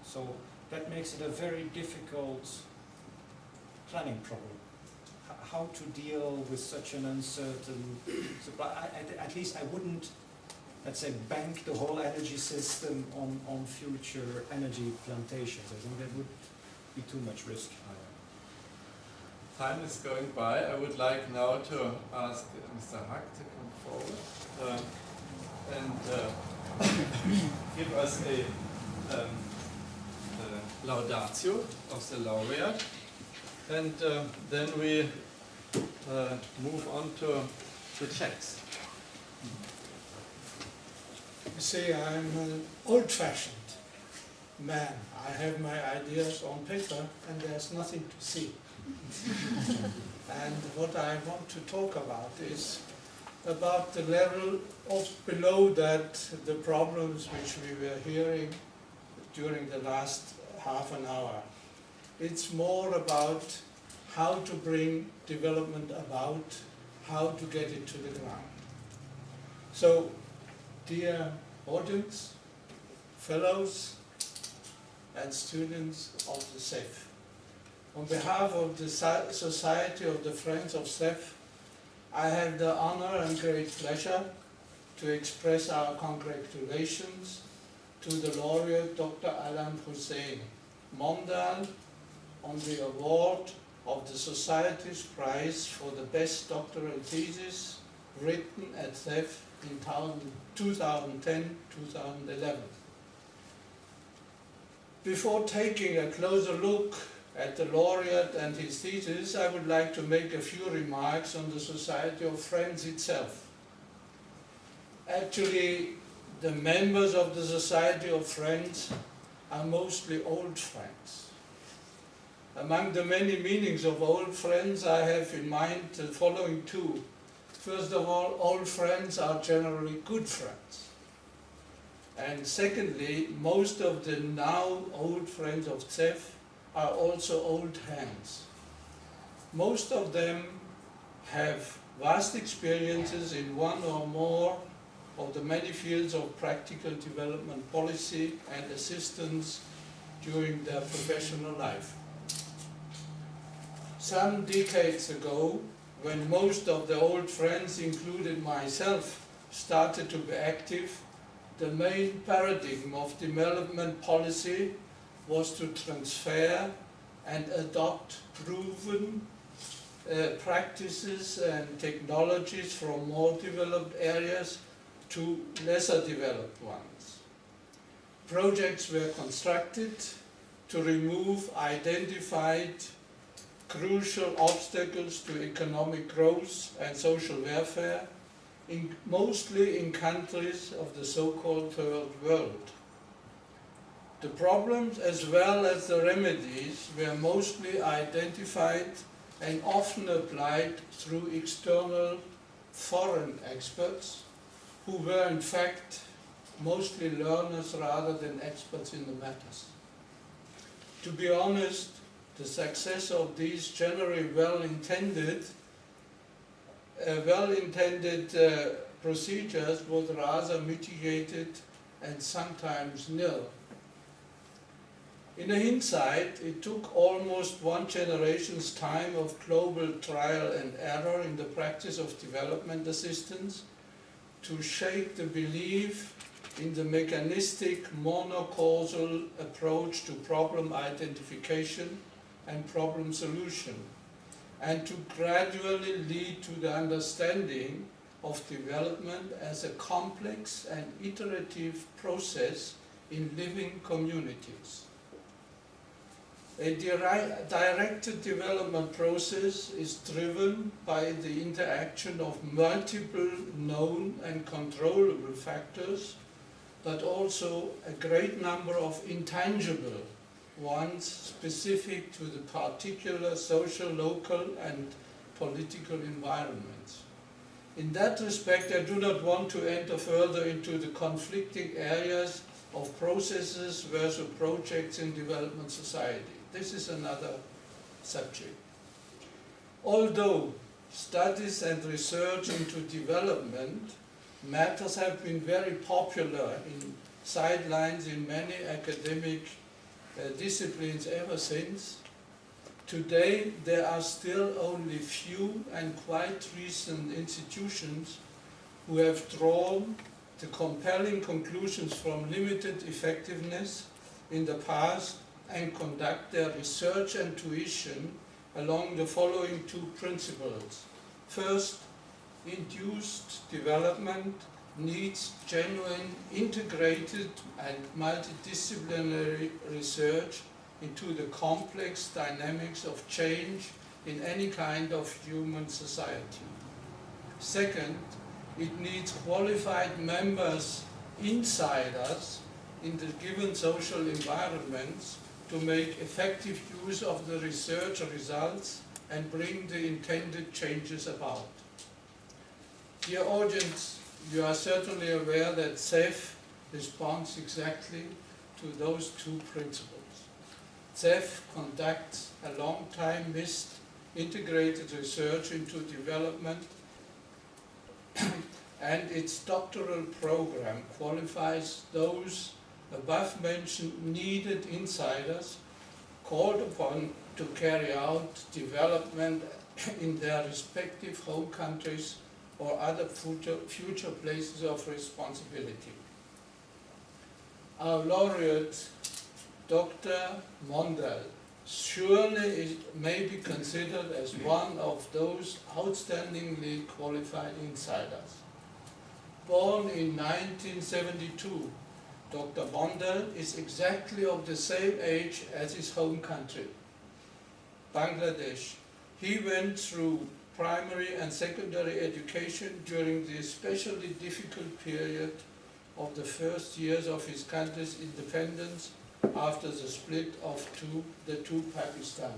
B: So that makes it a very difficult planning problem. How to deal with such an uncertain supply. At least I wouldn't, let's say, bank the whole energy system on future energy plantations. I think that would be too much risk.
A: Time is going by. I would like now to ask Mr. Hack to come forward and give us a laudatio of the laureate. And then we move on to the Czechs.
D: You see, I'm an old-fashioned man. I have my ideas on paper and there's nothing to see. And what I want to talk about is about the level of below that, the problems which we were hearing during the last half an hour. It's more about how to bring development about, how to get it to the ground. So, dear audience, fellows and students of the ZEF, on behalf of the Society of the Friends of ZEF, I have the honor and great pleasure to express our congratulations to the laureate Dr. Hossain Mondal on the award of the Society's prize for the best doctoral thesis written at ZEF in 2010-2011. Before taking a closer look at the laureate and his thesis, I would like to make a few remarks on the Society of Friends itself. Actually, the members of the Society of Friends are mostly old friends. Among the many meanings of old friends, I have in mind the following two. First of all, old friends are generally good friends. And secondly, most of the now old friends of ZEF are also old hands. Most of them have vast experiences in one or more of the many fields of practical development policy and assistance during their professional life. Some decades ago, when most of the old friends, including myself, started to be active, the main paradigm of development policy was to transfer and adopt proven practices and technologies from more developed areas to lesser developed ones. Projects were constructed to remove identified crucial obstacles to economic growth and social welfare, mostly in countries of the so-called Third World. The problems as well as the remedies were mostly identified and often applied through external foreign experts who were in fact mostly learners rather than experts in the matters. To be honest, the success of these generally well-intended procedures was rather mitigated and sometimes nil. In hindsight, it took almost one generation's time of global trial and error in the practice of development assistance to shake the belief in the mechanistic monocausal approach to problem identification and problem solution, and to gradually lead to the understanding of development as a complex and iterative process in living communities. A directed development process is driven by the interaction of multiple known and controllable factors, but also a great number of intangible ones specific to the particular social, local and political environments. In that respect, I do not want to enter further into the conflicting areas of processes versus projects in development society. This is another subject. Although studies and research into development matters have been very popular in sidelines in many academic disciplines ever since, today there are still only few and quite recent institutions who have drawn the compelling conclusions from limited effectiveness in the past and conduct their research and tuition along the following two principles. First, induced development needs genuine, integrated and multidisciplinary research into the complex dynamics of change in any kind of human society. Second, it needs qualified members, insiders, in the given social environments to make effective use of the research results and bring the intended changes about. Dear audience, you are certainly aware that ZEF responds exactly to those two principles. ZEF conducts a long time missed integrated research into development and its doctoral program qualifies those above mentioned needed insiders called upon to carry out development in their respective home countries or other future places of responsibility. Our laureate, Dr. Mondal, surely it may be considered as one of those outstandingly qualified insiders. Born in 1972, Dr. Mondal is exactly of the same age as his home country, Bangladesh. He went through primary and secondary education during the especially difficult period of the first years of his country's independence after the split of the two Pakistan.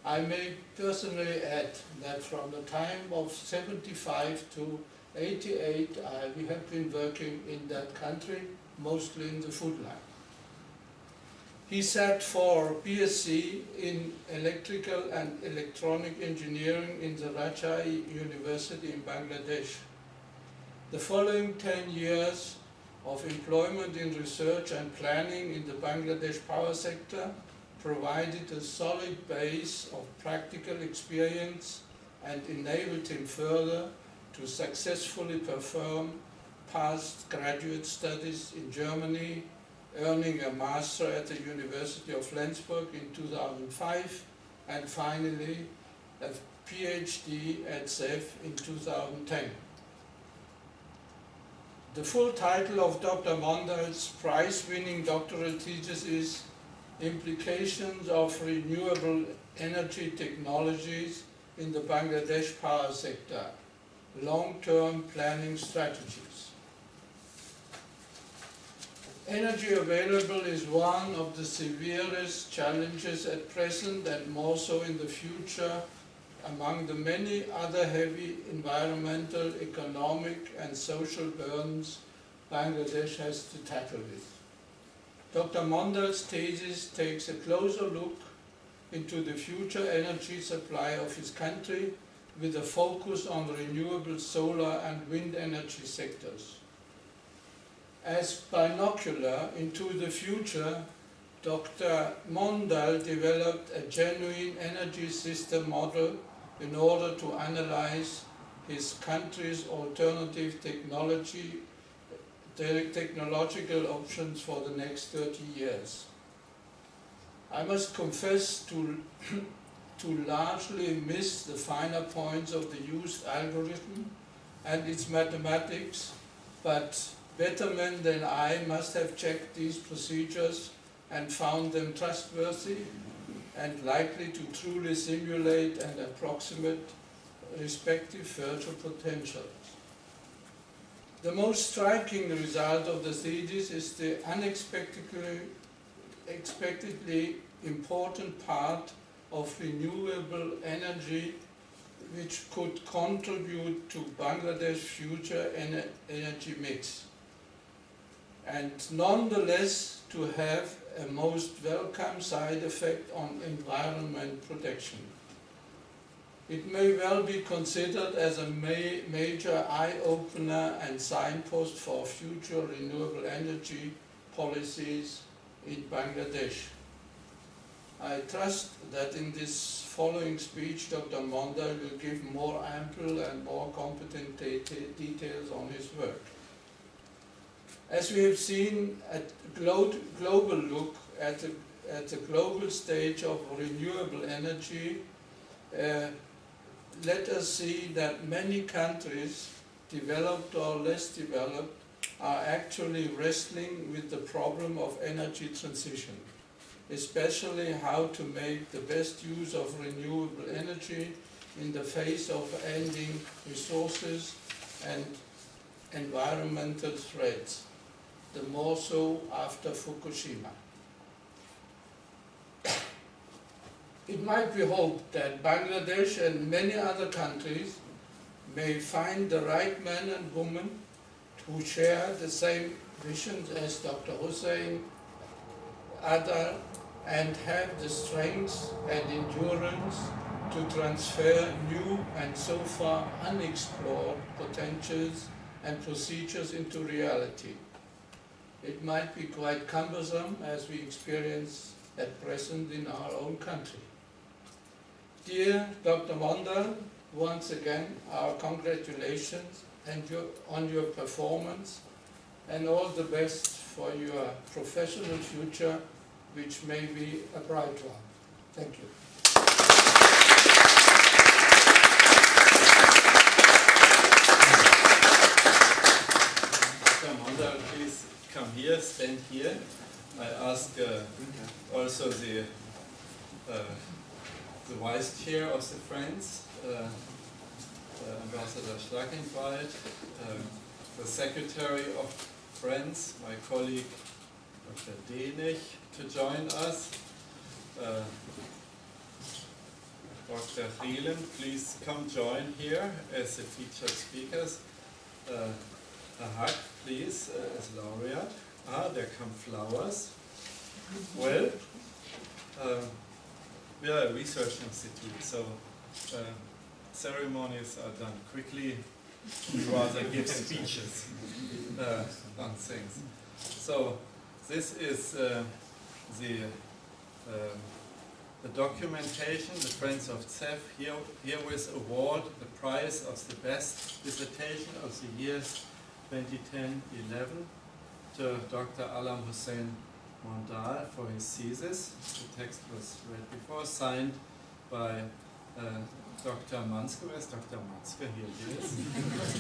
D: I may personally add that from the time of 75 to 88, we have been working in that country, mostly in the food line. He sat for BSc in Electrical and Electronic Engineering in the Rajai University in Bangladesh. The following 10 years of employment in research and planning in the Bangladesh power sector provided a solid base of practical experience and enabled him further to successfully perform past graduate studies in Germany, earning a master at the University of Flensburg in 2005 and finally a PhD at ZEF in 2010. The full title of Dr. Mondal's prize-winning doctoral thesis is Implications of Renewable Energy Technologies in the Bangladesh Power Sector, Long-Term Planning Strategies. Energy available is one of the severest challenges at present and more so in the future among the many other heavy environmental, economic and social burdens Bangladesh has to tackle with. Dr. Mondal's thesis takes a closer look into the future energy supply of his country with a focus on renewable solar and wind energy sectors. As binocular into the future, Dr. Mondal developed a genuine energy system model in order to analyze his country's alternative technological options for the next 30 years. I must confess to largely miss the finer points of the used algorithm and its mathematics, but better men than I must have checked these procedures and found them trustworthy and likely to truly simulate and approximate respective future potentials. The most striking result of the thesis is the unexpectedly important part of renewable energy which could contribute to Bangladesh's future energy mix, and nonetheless to have a most welcome side effect on environment protection. It may well be considered as a major eye-opener and signpost for future renewable energy policies in Bangladesh. I trust that in this following speech, Dr. Mondal will give more ample and more competent details on his work. As we have seen a global look at the global stage of renewable energy, let us see that many countries, developed or less developed, are actually wrestling with the problem of energy transition. especially how to make the best use of renewable energy in the face of ending resources and environmental threats, the more so after Fukushima. It might be hoped that Bangladesh and many other countries may find the right men and women who share the same visions as Dr. Hossain Mondal and have the strength and endurance to transfer new and so far unexplored potentials and procedures into reality. It might be quite cumbersome as we experience at present in our own country. Dear Dr. Mondal, once again our congratulations on your performance and all the best for your professional future, which may be a bright one. Thank you.
A: Dr. Mondal, please come here, stand here. I ask also the vice chair of the Friends, Ambassador Schlagenwald, the secretary of Friends, my colleague Dr. Denich, to join us. Dr. Gielen, please come join here as the featured speakers. Hag, please, as laureate. There come flowers. Well, we are a research institute, so ceremonies are done quickly. We rather give speeches on things. So this is the documentation, the Friends of ZEF herewith award the prize of the best dissertation of the years 2010-11 to Dr. Hossain Mondal for his thesis. The text was read before, signed by Dr. Manske. Where's Dr. Manske? Here he is.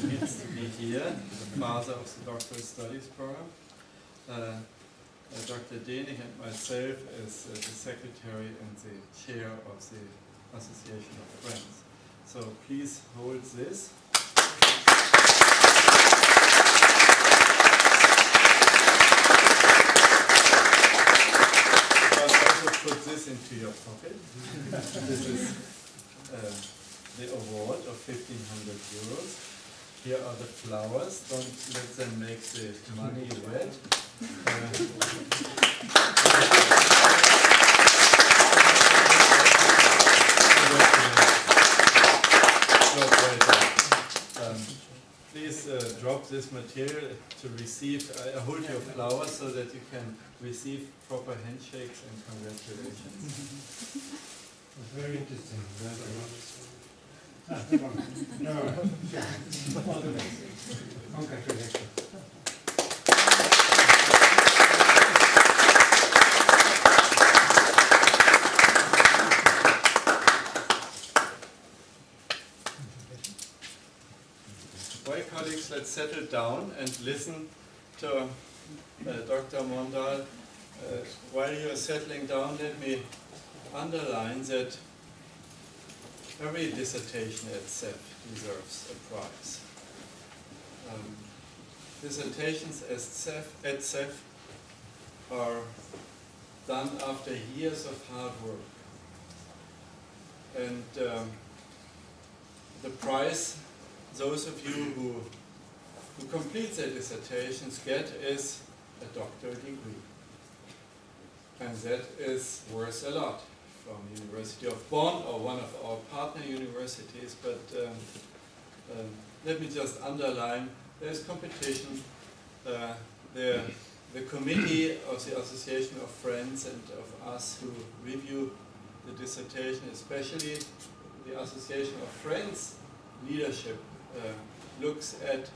A: He needs to be here, the father of the doctoral studies program. Dr. Denich and myself as the secretary and the chair of the Association of Friends. So please hold this. Put this into your pocket. This is the award of 1,500 euros. Here are the flowers. Don't let them make the money wet. Please drop this material to receive. I hold your flowers so that you can receive proper handshakes and congratulations.
B: It's very interesting. No. Congratulations.
A: Well, colleagues, let's settle down and listen to Dr. Mondal. While you are settling down, let me underline that every dissertation at ZEF deserves a prize. Dissertations at ZEF are done after years of hard work. And the prize those of you who complete their dissertations get is a doctoral degree. And that is worth a lot from University of Bonn or one of our partner universities, but let me just underline, there's competition. The committee of the Association of Friends and of us who review the dissertation, especially the Association of Friends leadership, looks at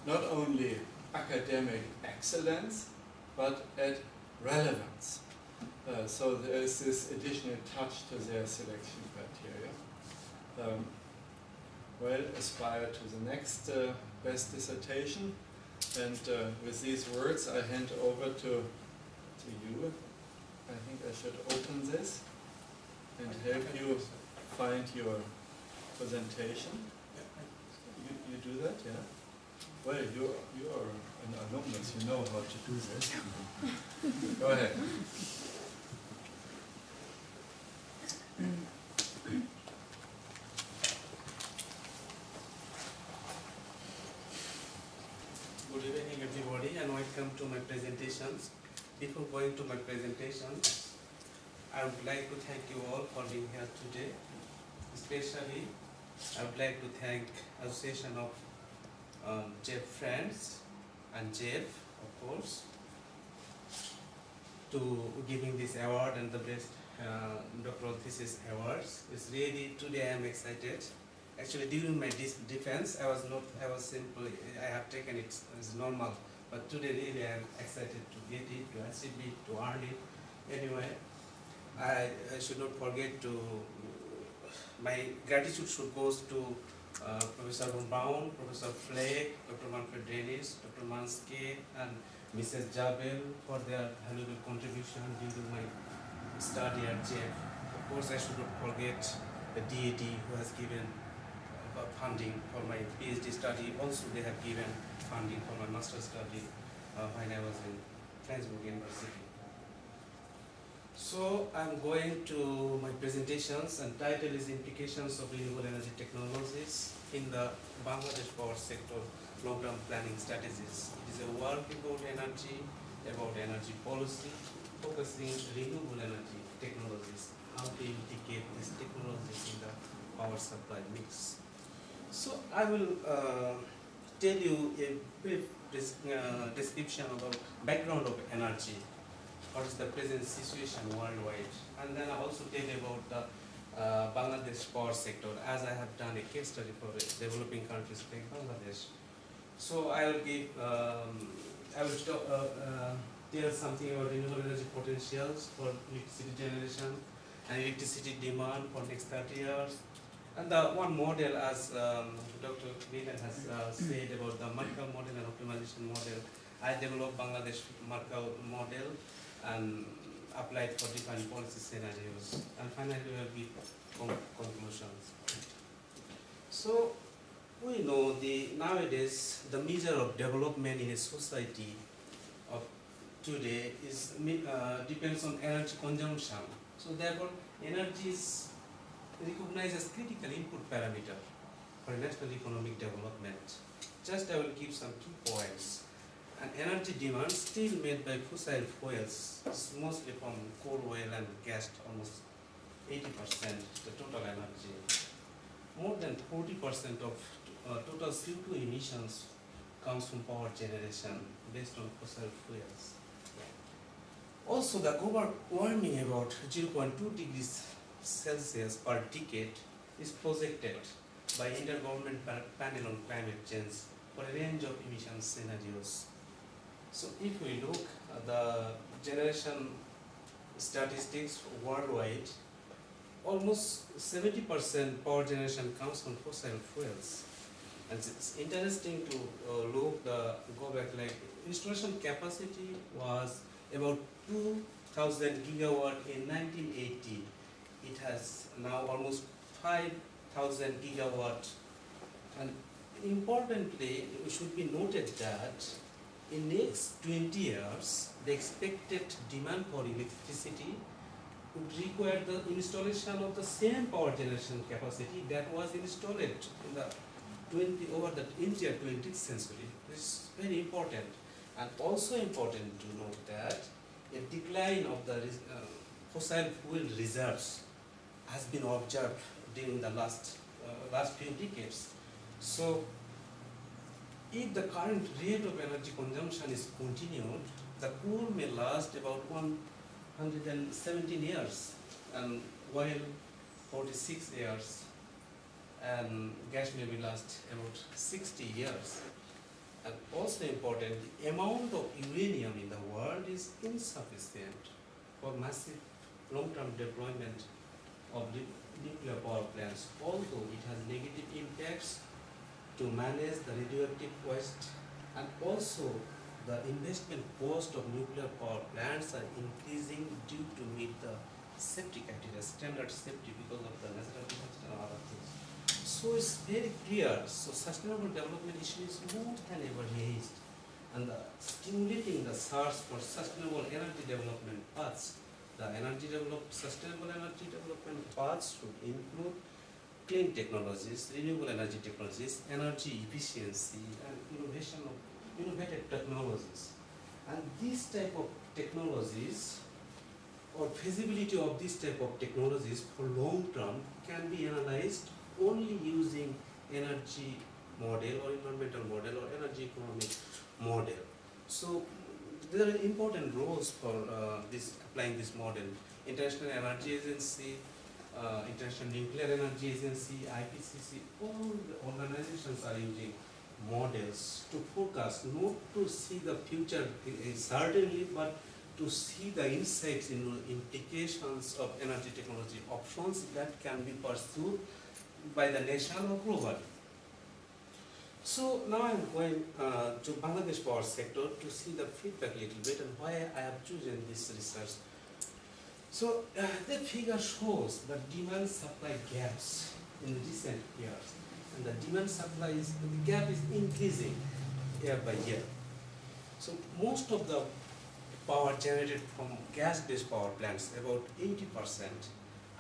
A: not only academic excellence, but at relevance. So there is this additional touch to their selection criteria. Well, aspire to the next best dissertation. And with these words, I hand over to you, I think I should open this and help you find your presentation. You do that, yeah? Well, you are an alumnus, you know how to do this. Go ahead.
E: Good evening everybody and welcome to my presentations. Before going to my presentation, I would like to thank you all for being here today. Especially, I would like to thank Association of ZEF Friends and ZEF, of course, to giving this award and the best doctoral thesis awards. It's really, today I am excited. Actually, during my defense, I was simply, I have taken it as normal, but today really I am excited to get it, to achieve it, to earn it. Anyway, I should not forget to, my gratitude should goes to Professor von Braun, Professor Flake, Dr. Manfred Dennis, Dr. Manske, and Mrs. Jabel for their valuable contribution during my study at ZEF. Of course, I should not forget the DAD who has given funding for my PhD study. Also, they have given funding for my master's study when I was in Flensburg University. So, I'm going to my presentations, and title is Implications of Renewable Energy Technologies in the Bangladesh Power Sector Long-Term Planning Strategies. It is a work about energy policy, focusing renewable energy technologies, how to integrate these technologies in the power supply mix. So I will tell you a brief description about background of energy, what is the present situation worldwide, and then I also tell you about the Bangladesh power sector, as I have done a case study for developing countries like Bangladesh. So I will give, I will tell something about renewable energy potentials for electricity generation and electricity demand for next 30 years. And the one model, as Dr. Gielen has said about the Merkel model and optimization model, I developed Bangladesh Merkel model and applied for different policy scenarios. And finally, we will give conclusions. So, we know nowadays the measure of development in a society of today is depends on energy consumption. So therefore, energy is recognized as critical input parameter for national economic development. Just I will give some key points. And energy demand still made by fossil fuels, is mostly from coal, oil and gas, almost 80% the total energy. More than 40% of total CO2 emissions comes from power generation based on fossil fuels. Also, the global warming about 0.2 degrees Celsius per decade is projected by Intergovernmental Panel on Climate Change for a range of emission scenarios. So if we look at the generation statistics worldwide, almost 70% power generation comes from fossil fuels. And it's interesting to go back, like installation capacity was about 2,000 gigawatt in 1980. It has now almost 5,000 gigawatt. And importantly, it should be noted that in next 20 years, the expected demand for electricity would require the installation of the same power generation capacity that was installed in the over the entire 20th century. This is very important. And also important to note that a decline of the fossil fuel reserves has been observed during the last few decades. So, if the current rate of energy consumption is continued, the coal may last about 117 years, and oil 46 years, and gas may be last about 60 years. And also important, the amount of uranium in the world is insufficient for massive long-term deployment of nuclear power plants, although it has negative impacts to manage the radioactive waste, and also the investment cost of nuclear power plants are increasing due to meet the safety criteria, standard safety because of the natural disaster and other things. So it's very clear. So sustainable development issue is more than ever raised, and stimulating the search for sustainable energy development paths. The sustainable energy development paths should include clean technologies, renewable energy technologies, energy efficiency, and innovative technologies. And these type of technologies, or feasibility of this type of technologies for long term, can be analyzed only using energy model or environmental model or energy economic model. So there are important roles for applying this model. International Energy Agency, International Nuclear Energy Agency, IPCC, all the organizations are using models to forecast, not to see the future certainly, but to see the insights into implications of energy technology options that can be pursued by the nation or globally. So now I'm going to Bangladesh power sector to see the feedback a little bit and why I have chosen this research. So the figure shows the demand supply gaps in recent years, and the demand supply gap is increasing year by year. So most of the power generated from gas-based power plants, about 80%,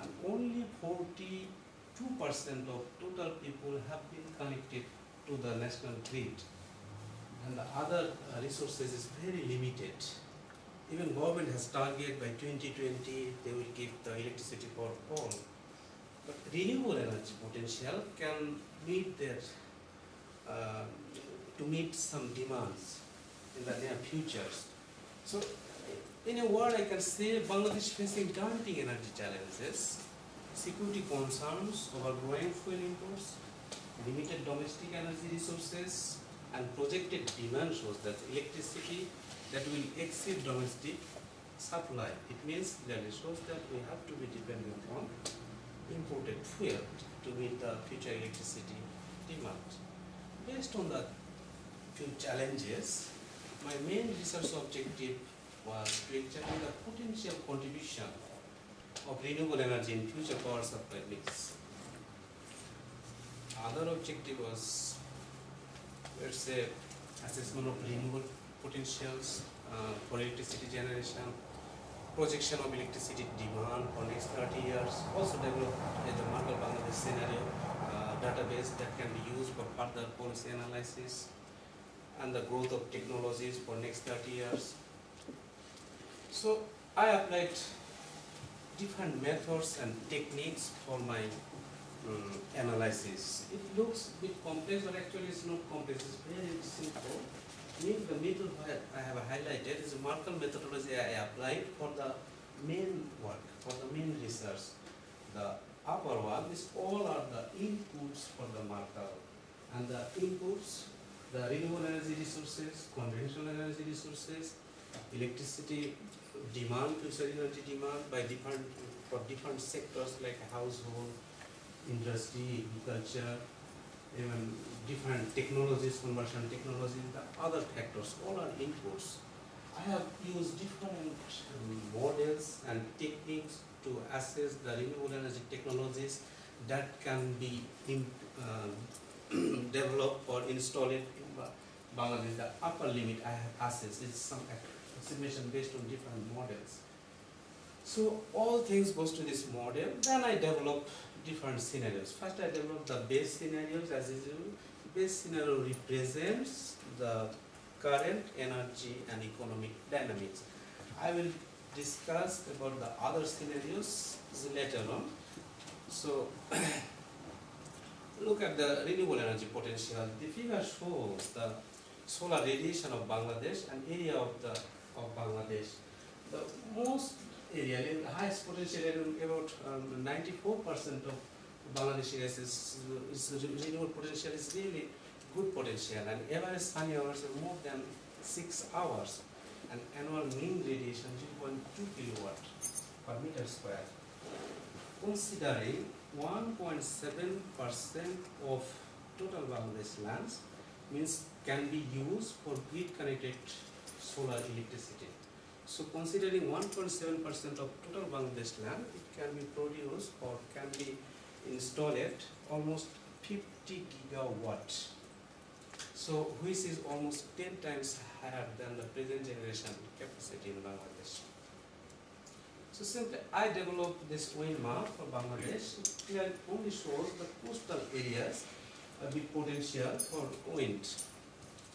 E: and only 42% of total people have been connected to the national grid, and the other resources is very limited. Even government has target by 2020 they will give the electricity for all. But renewable energy potential can meet their to meet some demands in the near futures. So in a word, I can say Bangladesh facing daunting energy challenges, security concerns over growing fuel imports, limited domestic energy resources, and projected demand shows that electricity that will exceed domestic supply. It means that it shows that we have to be dependent on imported fuel to meet the future electricity demand. Based on the few challenges, my main research objective was to examine the potential contribution of renewable energy in future power supply mix. Other objective was, let's say, assessment of renewable potentials for electricity generation, projection of electricity demand for next 30 years, also develop the Markle Bangladesh scenario database that can be used for further policy analysis, and the growth of technologies for next 30 years. So I applied different methods and techniques for my analysis. It looks a bit complex, but actually it's not complex, it's very simple. In the middle where I have highlighted is a Markle methodology I applied for the main work, for the main research. The upper one, this all are the inputs for the Markle. And the inputs, the renewable energy resources, conventional energy resources, electricity demand, future energy demand for different sectors like household, industry, agriculture, even different technologies, conversion technologies, the other factors, all are inputs. I have used different models and techniques to assess the renewable energy technologies that can be developed or installed in Bangladesh. The upper limit I have assessed is some estimation based on different models. So all things goes to this model. Then I develop different scenarios. First I develop the base scenarios as usual. Base scenario represents the current energy and economic dynamics. I will discuss about the other scenarios later on. So look at the renewable energy potential. The figure shows the solar radiation of Bangladesh and area of Bangladesh. The most area, the highest potential area, about 94% of Bangladesh areas is renewable potential is really good potential, and average sunny hours are more than 6 hours, and annual mean radiation 0.2 kilowatt per meter square. Considering 1.7% of total Bangladesh lands means can be used for grid connected solar electricity. So considering 1.7% of total Bangladesh land, it can be produced or can be installed at almost 50 gigawatt. So which is almost 10 times higher than the present generation capacity in Bangladesh. So simply I developed this wind map for Bangladesh. It clearly only shows the coastal areas with potential for wind.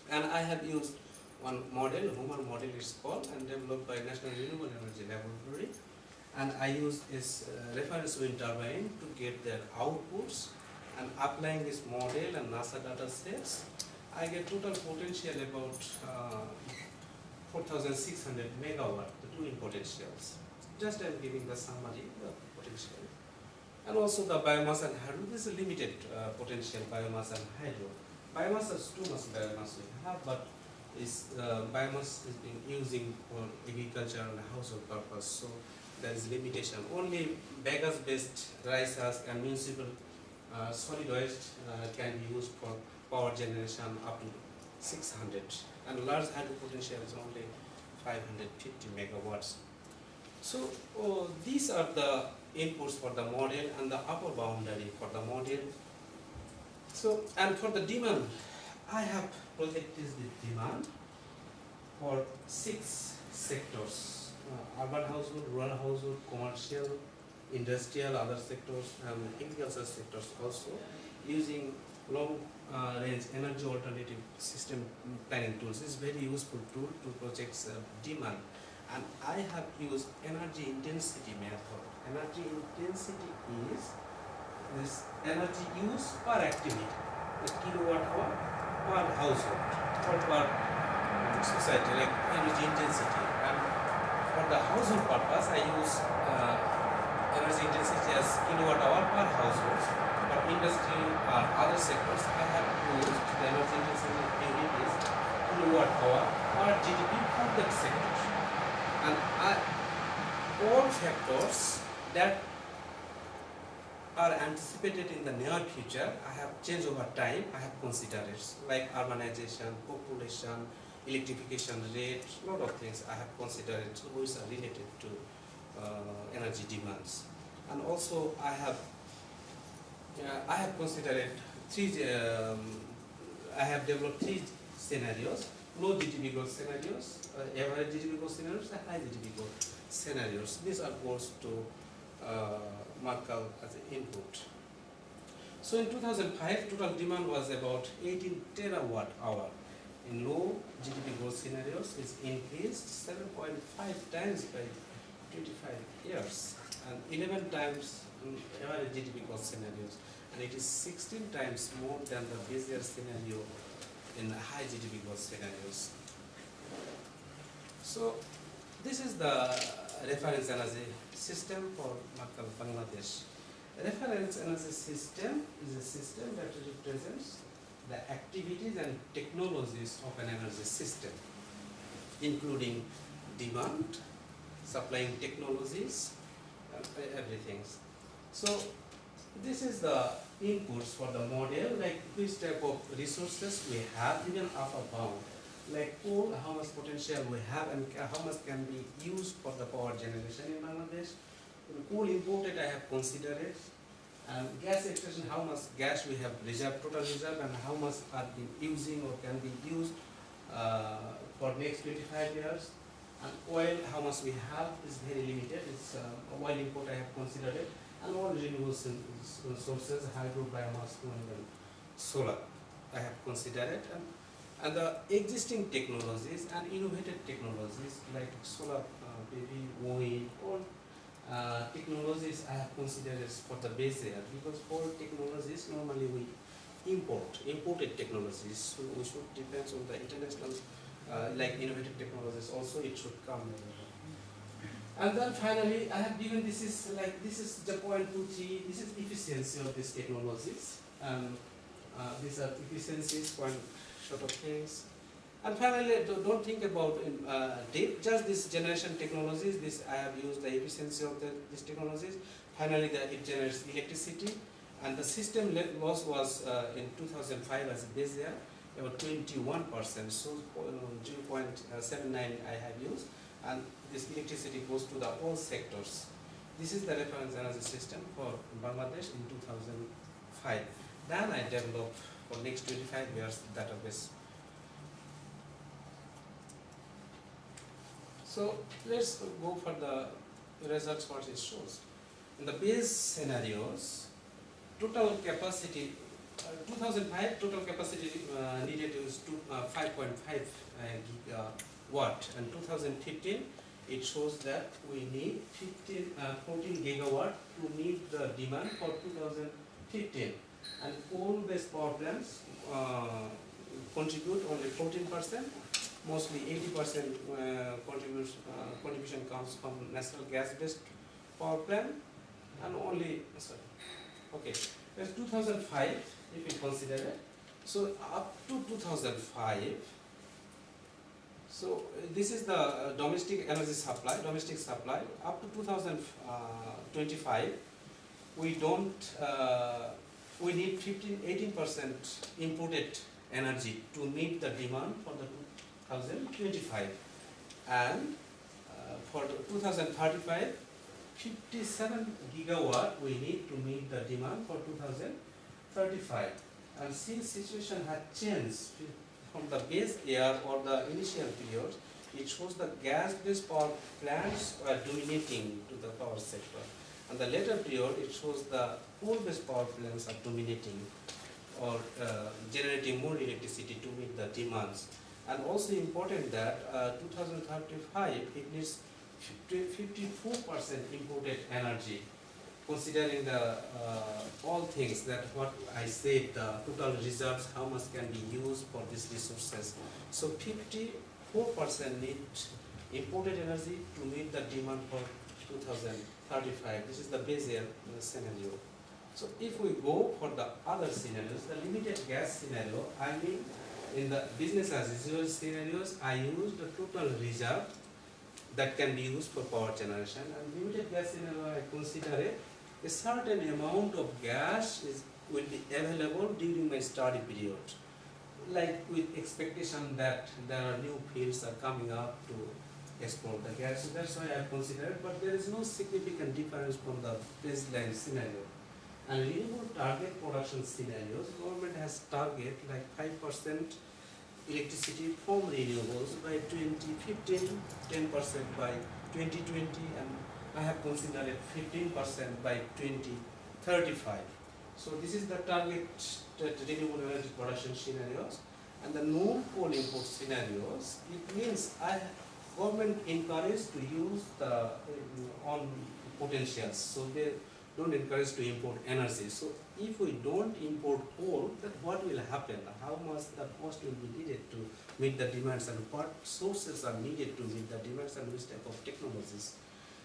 E: And I have used one model, Hossain model is called, and developed by National Renewable Energy Laboratory. And I use this reference wind turbine to get their outputs, and applying this model and NASA data sets, I get total potential about 4,600 megawatt, the two wind potentials. Just I'm giving the summary, the potential. And also the biomass and hydro, this is a limited potential biomass and hydro. Biomass is too much biomass we have, but biomass is being using for agriculture and household purpose, so there is limitation. Only bagasse-based rice husk and municipal solid waste can be used for power generation up to 600, and large hydro potential is only 550 megawatts. So these are the inputs for the model and the upper boundary for the model. So, and for the demand, I have projected the demand for 6 sectors: urban household, rural household, commercial, industrial, other sectors, and agricultural sectors also, using long range energy alternative system planning tools. This is very useful tool to project demand. And I have used energy intensity method. Energy intensity is this energy use per activity, the kilowatt hour per household or per society, like energy intensity. And for the household purpose, I use energy intensity as kilowatt hour per household. For industry or other sectors, I have used the energy intensity unit is kilowatt hour per GDP for that sector. And all factors that are anticipated in the near future, I have changed over time, I have considered it, like urbanization, population, electrification rate, lot of things I have considered it, which are related to energy demands. And also I have considered I have developed 3 scenarios: low GDP growth scenarios, average GDP growth scenarios, and high GDP growth scenarios. These are goals to Merkel as an input. So in 2005, total demand was about 18 terawatt hour. In low GDP growth scenarios, it's increased 7.5 times by 25 years, and 11 times in average GDP growth scenarios, and it is 16 times more than the busier scenario in high GDP growth scenarios. So this is the reference energy system for Bangladesh. Reference energy system is a system that represents the activities and technologies of an energy system, including demand, supplying technologies, everything. So this is the inputs for the model, like which type of resources we have, even upper bound, like coal, how much potential we have and how much can be used for the power generation in Bangladesh. Coal imported, I have considered it, and gas extraction, how much gas we have reserved, total reserve, and how much are being using or can be used for next 25 years. And oil, how much we have is very limited. It's oil import, I have considered it, and all renewable sources, hydro, biomass, wind, and solar, I have considered it. And the existing technologies and innovative technologies like solar, wind, all technologies I have considered as for the base year, because all technologies normally we imported technologies, so we should depend on the international like innovative technologies also, it should come. And then finally I have given this is the point 2, 3, this is efficiency of these technologies, and these are efficiencies, one sort of things. And finally, don't think about just this generation technologies. This I have used the efficiency of these technologies. Finally, it generates electricity, and the system loss was in 2005 as a base year about 21%. So 0.79 I have used, and this electricity goes to the all sectors. This is the reference energy system for Bangladesh in 2005. Then I developed for next 25 years database. So let's go for the results what it shows. In the base scenarios, total capacity, 2005 total capacity needed is 5.5 gigawatt, and 2015 it shows that we need 14 gigawatt to meet the demand for 2015, and coal-based power plants contribute only 14%. Mostly 80% contribution comes from natural gas-based power plant, and only, sorry, okay, that's 2005 if we consider it. So up to 2005, so this is the domestic energy supply, up to 2025, we need 18% imported energy to meet the demand for the 2025, and for 2035, 57 gigawatt we need to meet the demand for 2035. And since situation had changed from the base year or the initial period, it shows the gas-based power plants were dominating to the power sector. And the later period, it shows the coal-based power plants are dominating or generating more electricity to meet the demands. And also important that 2035 it needs 54% imported energy, considering the all things that what I said, the total reserves, how much can be used for these resources. So 54% need imported energy to meet the demand for 2035. This is the base year scenario. So if we go for the other scenarios, the limited gas scenario, I mean in the business as usual scenarios, I use the total reserve that can be used for power generation, and limited gas scenario I consider a certain amount of gas will be available during my study period, like with expectation that there are new fields are coming up to explore the gas. So that's why I considered, but there is no significant difference from the baseline scenario. And renewable target production scenarios, government has target like 5% electricity from renewables by 2015, 10% by 2020, and I have considered 15% by 2035. So this is the target renewable energy production scenarios. And the non-coal import scenarios, it means government encouraged to use the on potentials. So they don't encourage to import energy. So if we don't import coal, then what will happen? How much the cost will be needed to meet the demands, and what sources are needed to meet the demands, and which type of technologies?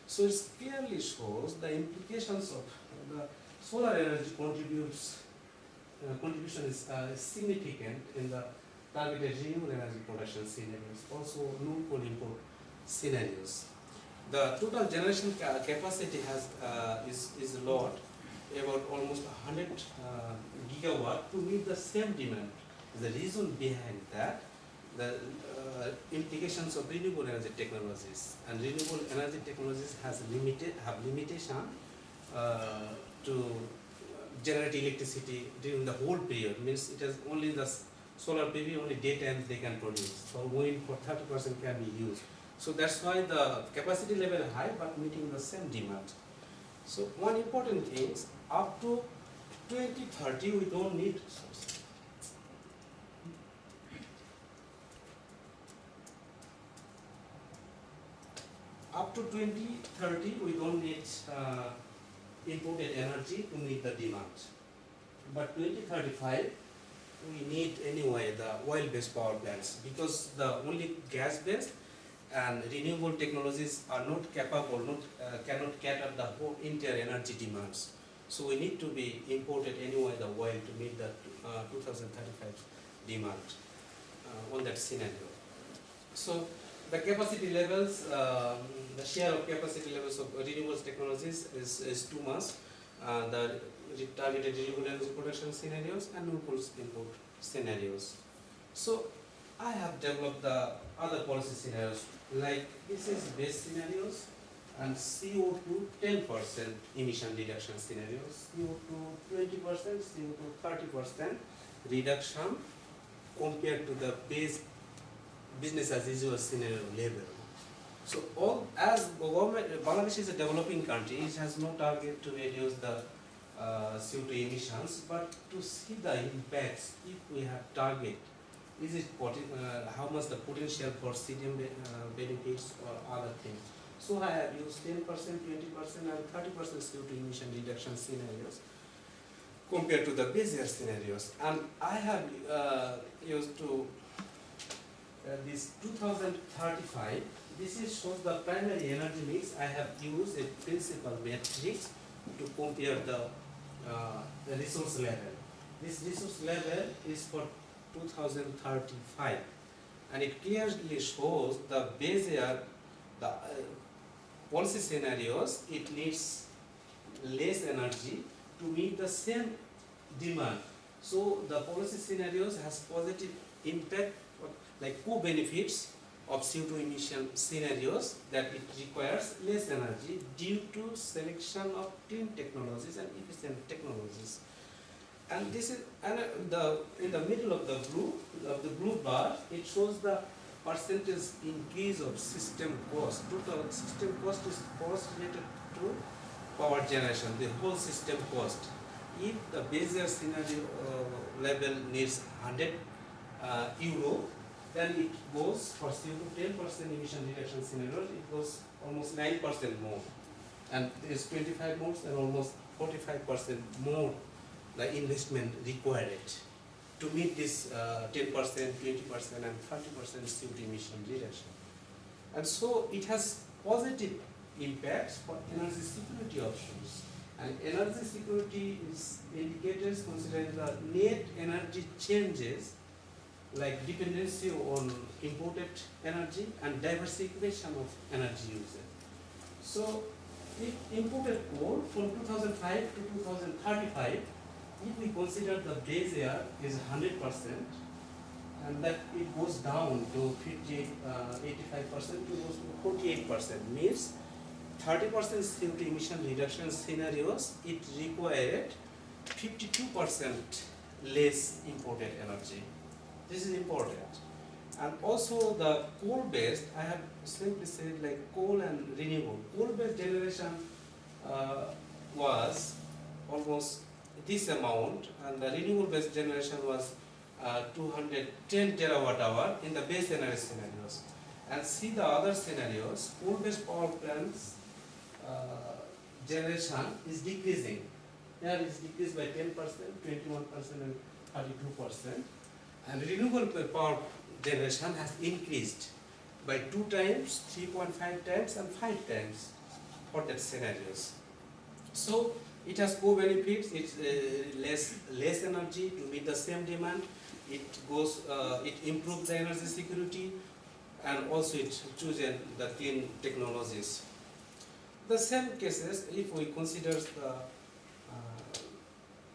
E: So it clearly shows the implications of the solar energy contribution is significant in the targeted renewable energy production scenarios, also non-coal import scenarios. The total generation capacity is a lot, about almost 100 gigawatt to meet the same demand. The reason behind that, the implications of renewable energy technologies, and renewable energy technologies have limitation to generate electricity during the whole period. Means it is only the solar PV, only daytime they can produce. So wind for 30% can be used. So that's why the capacity level is high, but meeting the same demand. So one important thing is, up to 2030 we don't need sources. Up to 2030 we don't need imported energy to meet the demand. But 2035 we need anyway the oil-based power plants, because the only gas-based and renewable technologies are not capable, cannot cater the whole entire energy demands. So we need to be imported anyway the oil to meet the 2035 demand on that scenario. So the capacity levels, the share of capacity levels of renewables technologies is too much. The targeted renewable energy production scenarios and non-coal import scenarios. So I have developed the other policy scenarios Like this is base scenarios and CO2 10% emission reduction scenarios, CO2 20%, CO2 30% reduction compared to the base business as usual scenario level. So all, as Bangladesh is a developing country, it has no target to reduce the CO2 emissions, but to see the impacts, if we have target, is it how much the potential for CDM benefits or other things. So I have used 10%, 20% and 30% CO2 emission reduction scenarios compared to the busier scenarios. And I have used to this 2035. This is shows the primary energy mix. I have used a principal matrix to compare the resource level. This resource level is for 2035, and it clearly shows the base year, the policy scenarios, it needs less energy to meet the same demand. So the policy scenarios has positive impact, like co-benefits of CO2 emission scenarios, that it requires less energy due to selection of clean technologies and efficient technologies. And this is in the middle of the blue bar, it shows the percentage increase of system cost. Total system cost is cost related to power generation, the whole system cost. If the basic scenario level needs 100 euro, then it goes for CO2 10% emission reduction scenarios, it goes almost 9% more. And there's 25 more and almost 45% more the investment required to meet this 10%, 20% and 30% CO2 emission reduction. And so it has positive impacts for energy security options. And energy security is indicators considering the net energy changes, like dependency on imported energy and diversification of energy usage. So if imported coal from 2005 to 2035, if we consider the base year is 100%, and that it goes down to 85% to 48%, means 30% CO2 emission reduction scenarios, it required 52% less imported energy. This is important. And also the coal-based, I have simply said like coal and renewable. Coal-based generation was almost this amount, and the renewable-based generation was 210 terawatt hour in the base energy scenarios. And see the other scenarios, coal-based power plants generation is decreasing. Here it is decreased by 10%, 21% and 32%. And renewable power generation has increased by 2 times, 3.5 times and 5 times for that scenarios. So it has co-benefits, it's less energy to meet the same demand, it improves the energy security, and also it chooses the clean technologies. The same cases, if we consider the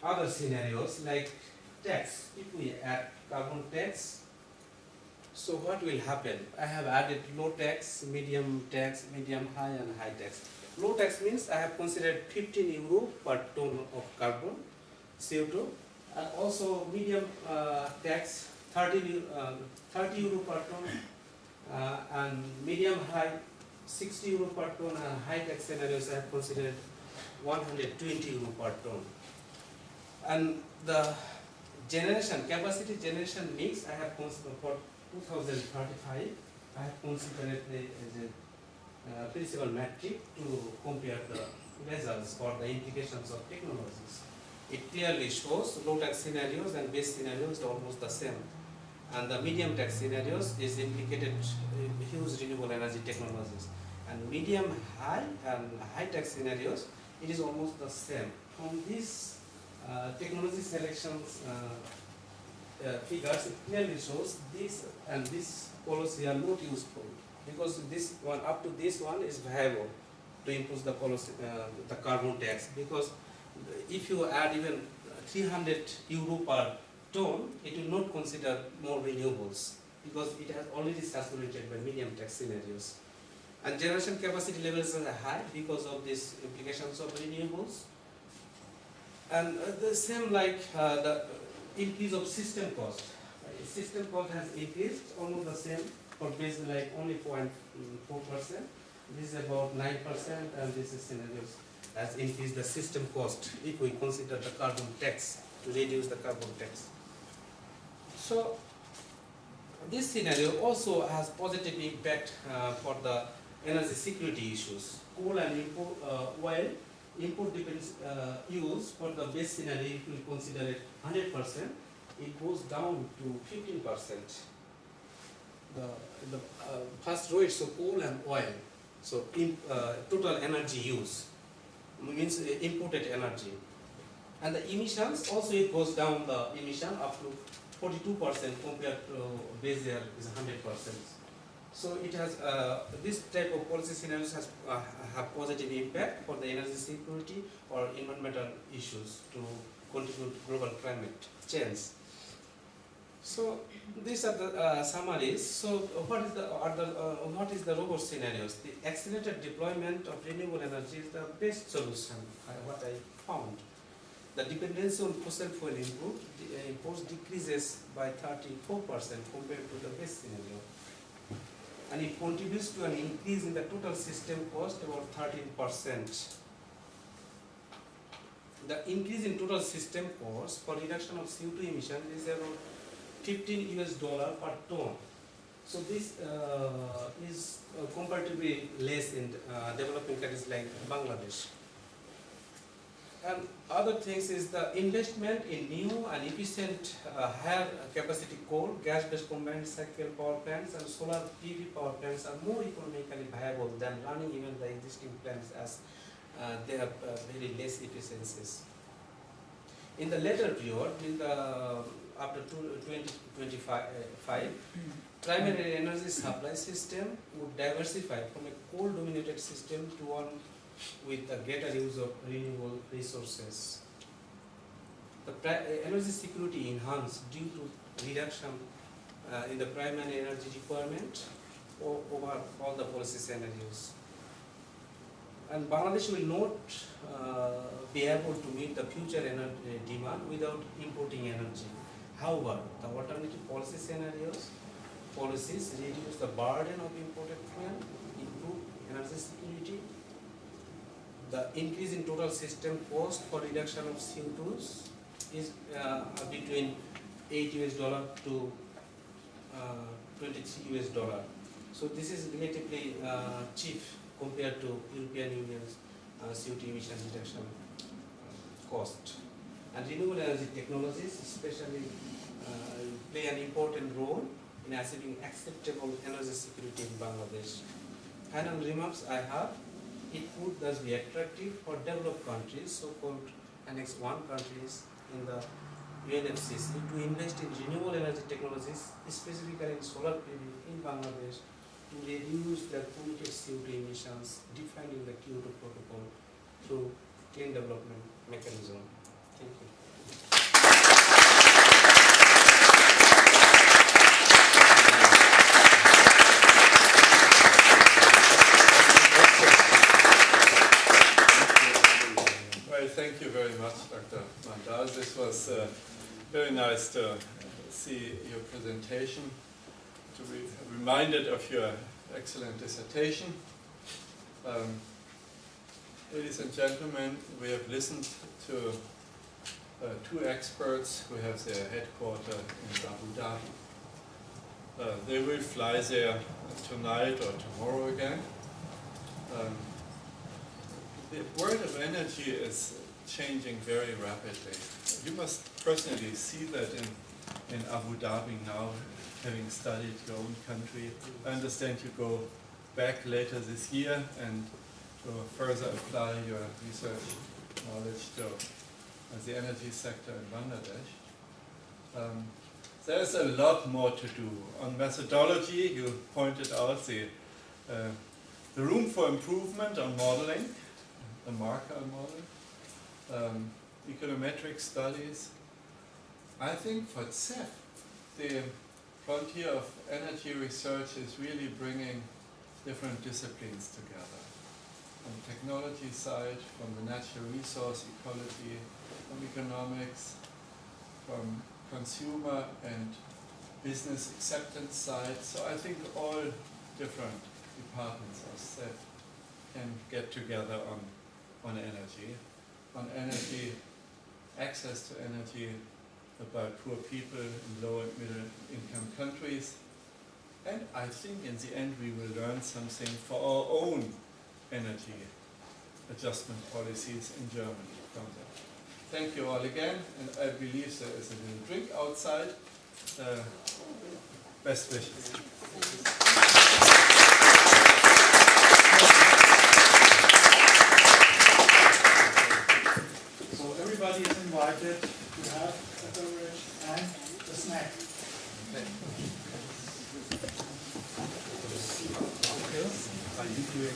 E: other scenarios like tax, if we add carbon tax, so what will happen? I have added low tax, medium, high and high tax. Low tax means I have considered 15 euro per ton of carbon, CO2, and also medium tax 30 euro per ton, and medium high 60 euro per ton, and high tax scenarios I have considered 120 euro per ton. And the capacity generation mix I have considered for 2035, I have considered as a principal metric to compare the results for the implications of technologies. It clearly shows low tax scenarios and base scenarios are almost the same. And the medium tax scenarios is implicated huge renewable energy technologies. And medium high and high tax scenarios, it is almost the same. From these technology selections figures, it clearly shows this and this policy are not useful, because this one up to this one is viable to impose the policy, the carbon tax, because if you add even 300 euro per ton, it will not consider more renewables. because it has already saturated by medium tax scenarios. And generation capacity levels are high because of these implications of renewables. And the same like the increase of system cost. System cost has increased almost the same for base like only 0.4%. This is about 9%, and this is scenarios has increased the system cost if we consider the carbon tax to reduce the carbon tax. So this scenario also has positive impact for the energy security issues. Coal and oil import depends use for the base scenario, if we consider it 100%, it goes down to 15%. The first row is so coal and oil. So total energy use means imported energy. And the emissions also, it goes down the emission up to 42% compared to base year is 100%. So it has this type of policy scenarios has have positive impact for the energy security or environmental issues to contribute to global climate change. So these are the summaries. So what is the robust scenarios? The accelerated deployment of renewable energy is the best solution. What I found, the dependency on fossil fuel imports decreases by 34% compared to the base scenario, and it contributes to an increase in the total system cost about 13%. The increase in total system cost for reduction of CO2 emissions is about $15 per ton. So this is comparatively less in developing countries like Bangladesh. And other things is the investment in new and efficient higher capacity coal, gas-based combined cycle power plants and solar PV power plants are more economically viable than running even the existing plants, as they have very less efficiencies. In the later period, in the after 2025, primary energy supply system would diversify from a coal-dominated system to one with a greater use of renewable resources. The energy security enhanced due to reduction in the primary energy requirement over all the policy scenarios. And Bangladesh will not be able to meet the future energy demand without importing energy. However, the alternative policy policies reduce the burden of imported fuel, improve energy security. The increase in total system cost for reduction of CO2s is between $8 to $23. So this is relatively cheap compared to European Union's CO2 emission reduction cost. And renewable energy technologies especially play an important role in achieving acceptable energy security in Bangladesh. Final remarks I have, it would thus be attractive for developed countries, so-called Annex 1 countries in the UNFCCC, to invest in renewable energy technologies, specifically in solar PV in Bangladesh, to reduce their polluted CO2 emissions defined in the Kyoto Protocol through clean development mechanism. Thank you.
A: Well, thank you very much, Dr. Mondal. This was very nice to see your presentation, to be reminded of your excellent dissertation. Ladies and gentlemen, we have listened to two experts who have their headquarters in Abu Dhabi. They will fly there tonight or tomorrow again. The world of energy is changing very rapidly. You must personally see that in Abu Dhabi now, having studied your own country. I understand you go back later this year and to further apply your research knowledge to the energy sector in Bangladesh. There's a lot more to do. On methodology, you pointed out the room for improvement on modeling, the marker model, econometric studies. I think for ZEF, the frontier of energy research is really bringing different disciplines together. On the technology side, from the natural resource ecology, from economics, from consumer and business acceptance side. So I think all different departments of ZEF can get together on energy. On energy, access to energy, about poor people in low and middle income countries. And I think in the end we will learn something for our own energy adjustment policies in Germany from that. Thank you all again, and I believe there is a little drink outside. Best wishes.
F: So everybody is invited to have a beverage and a snack.
A: Thank you.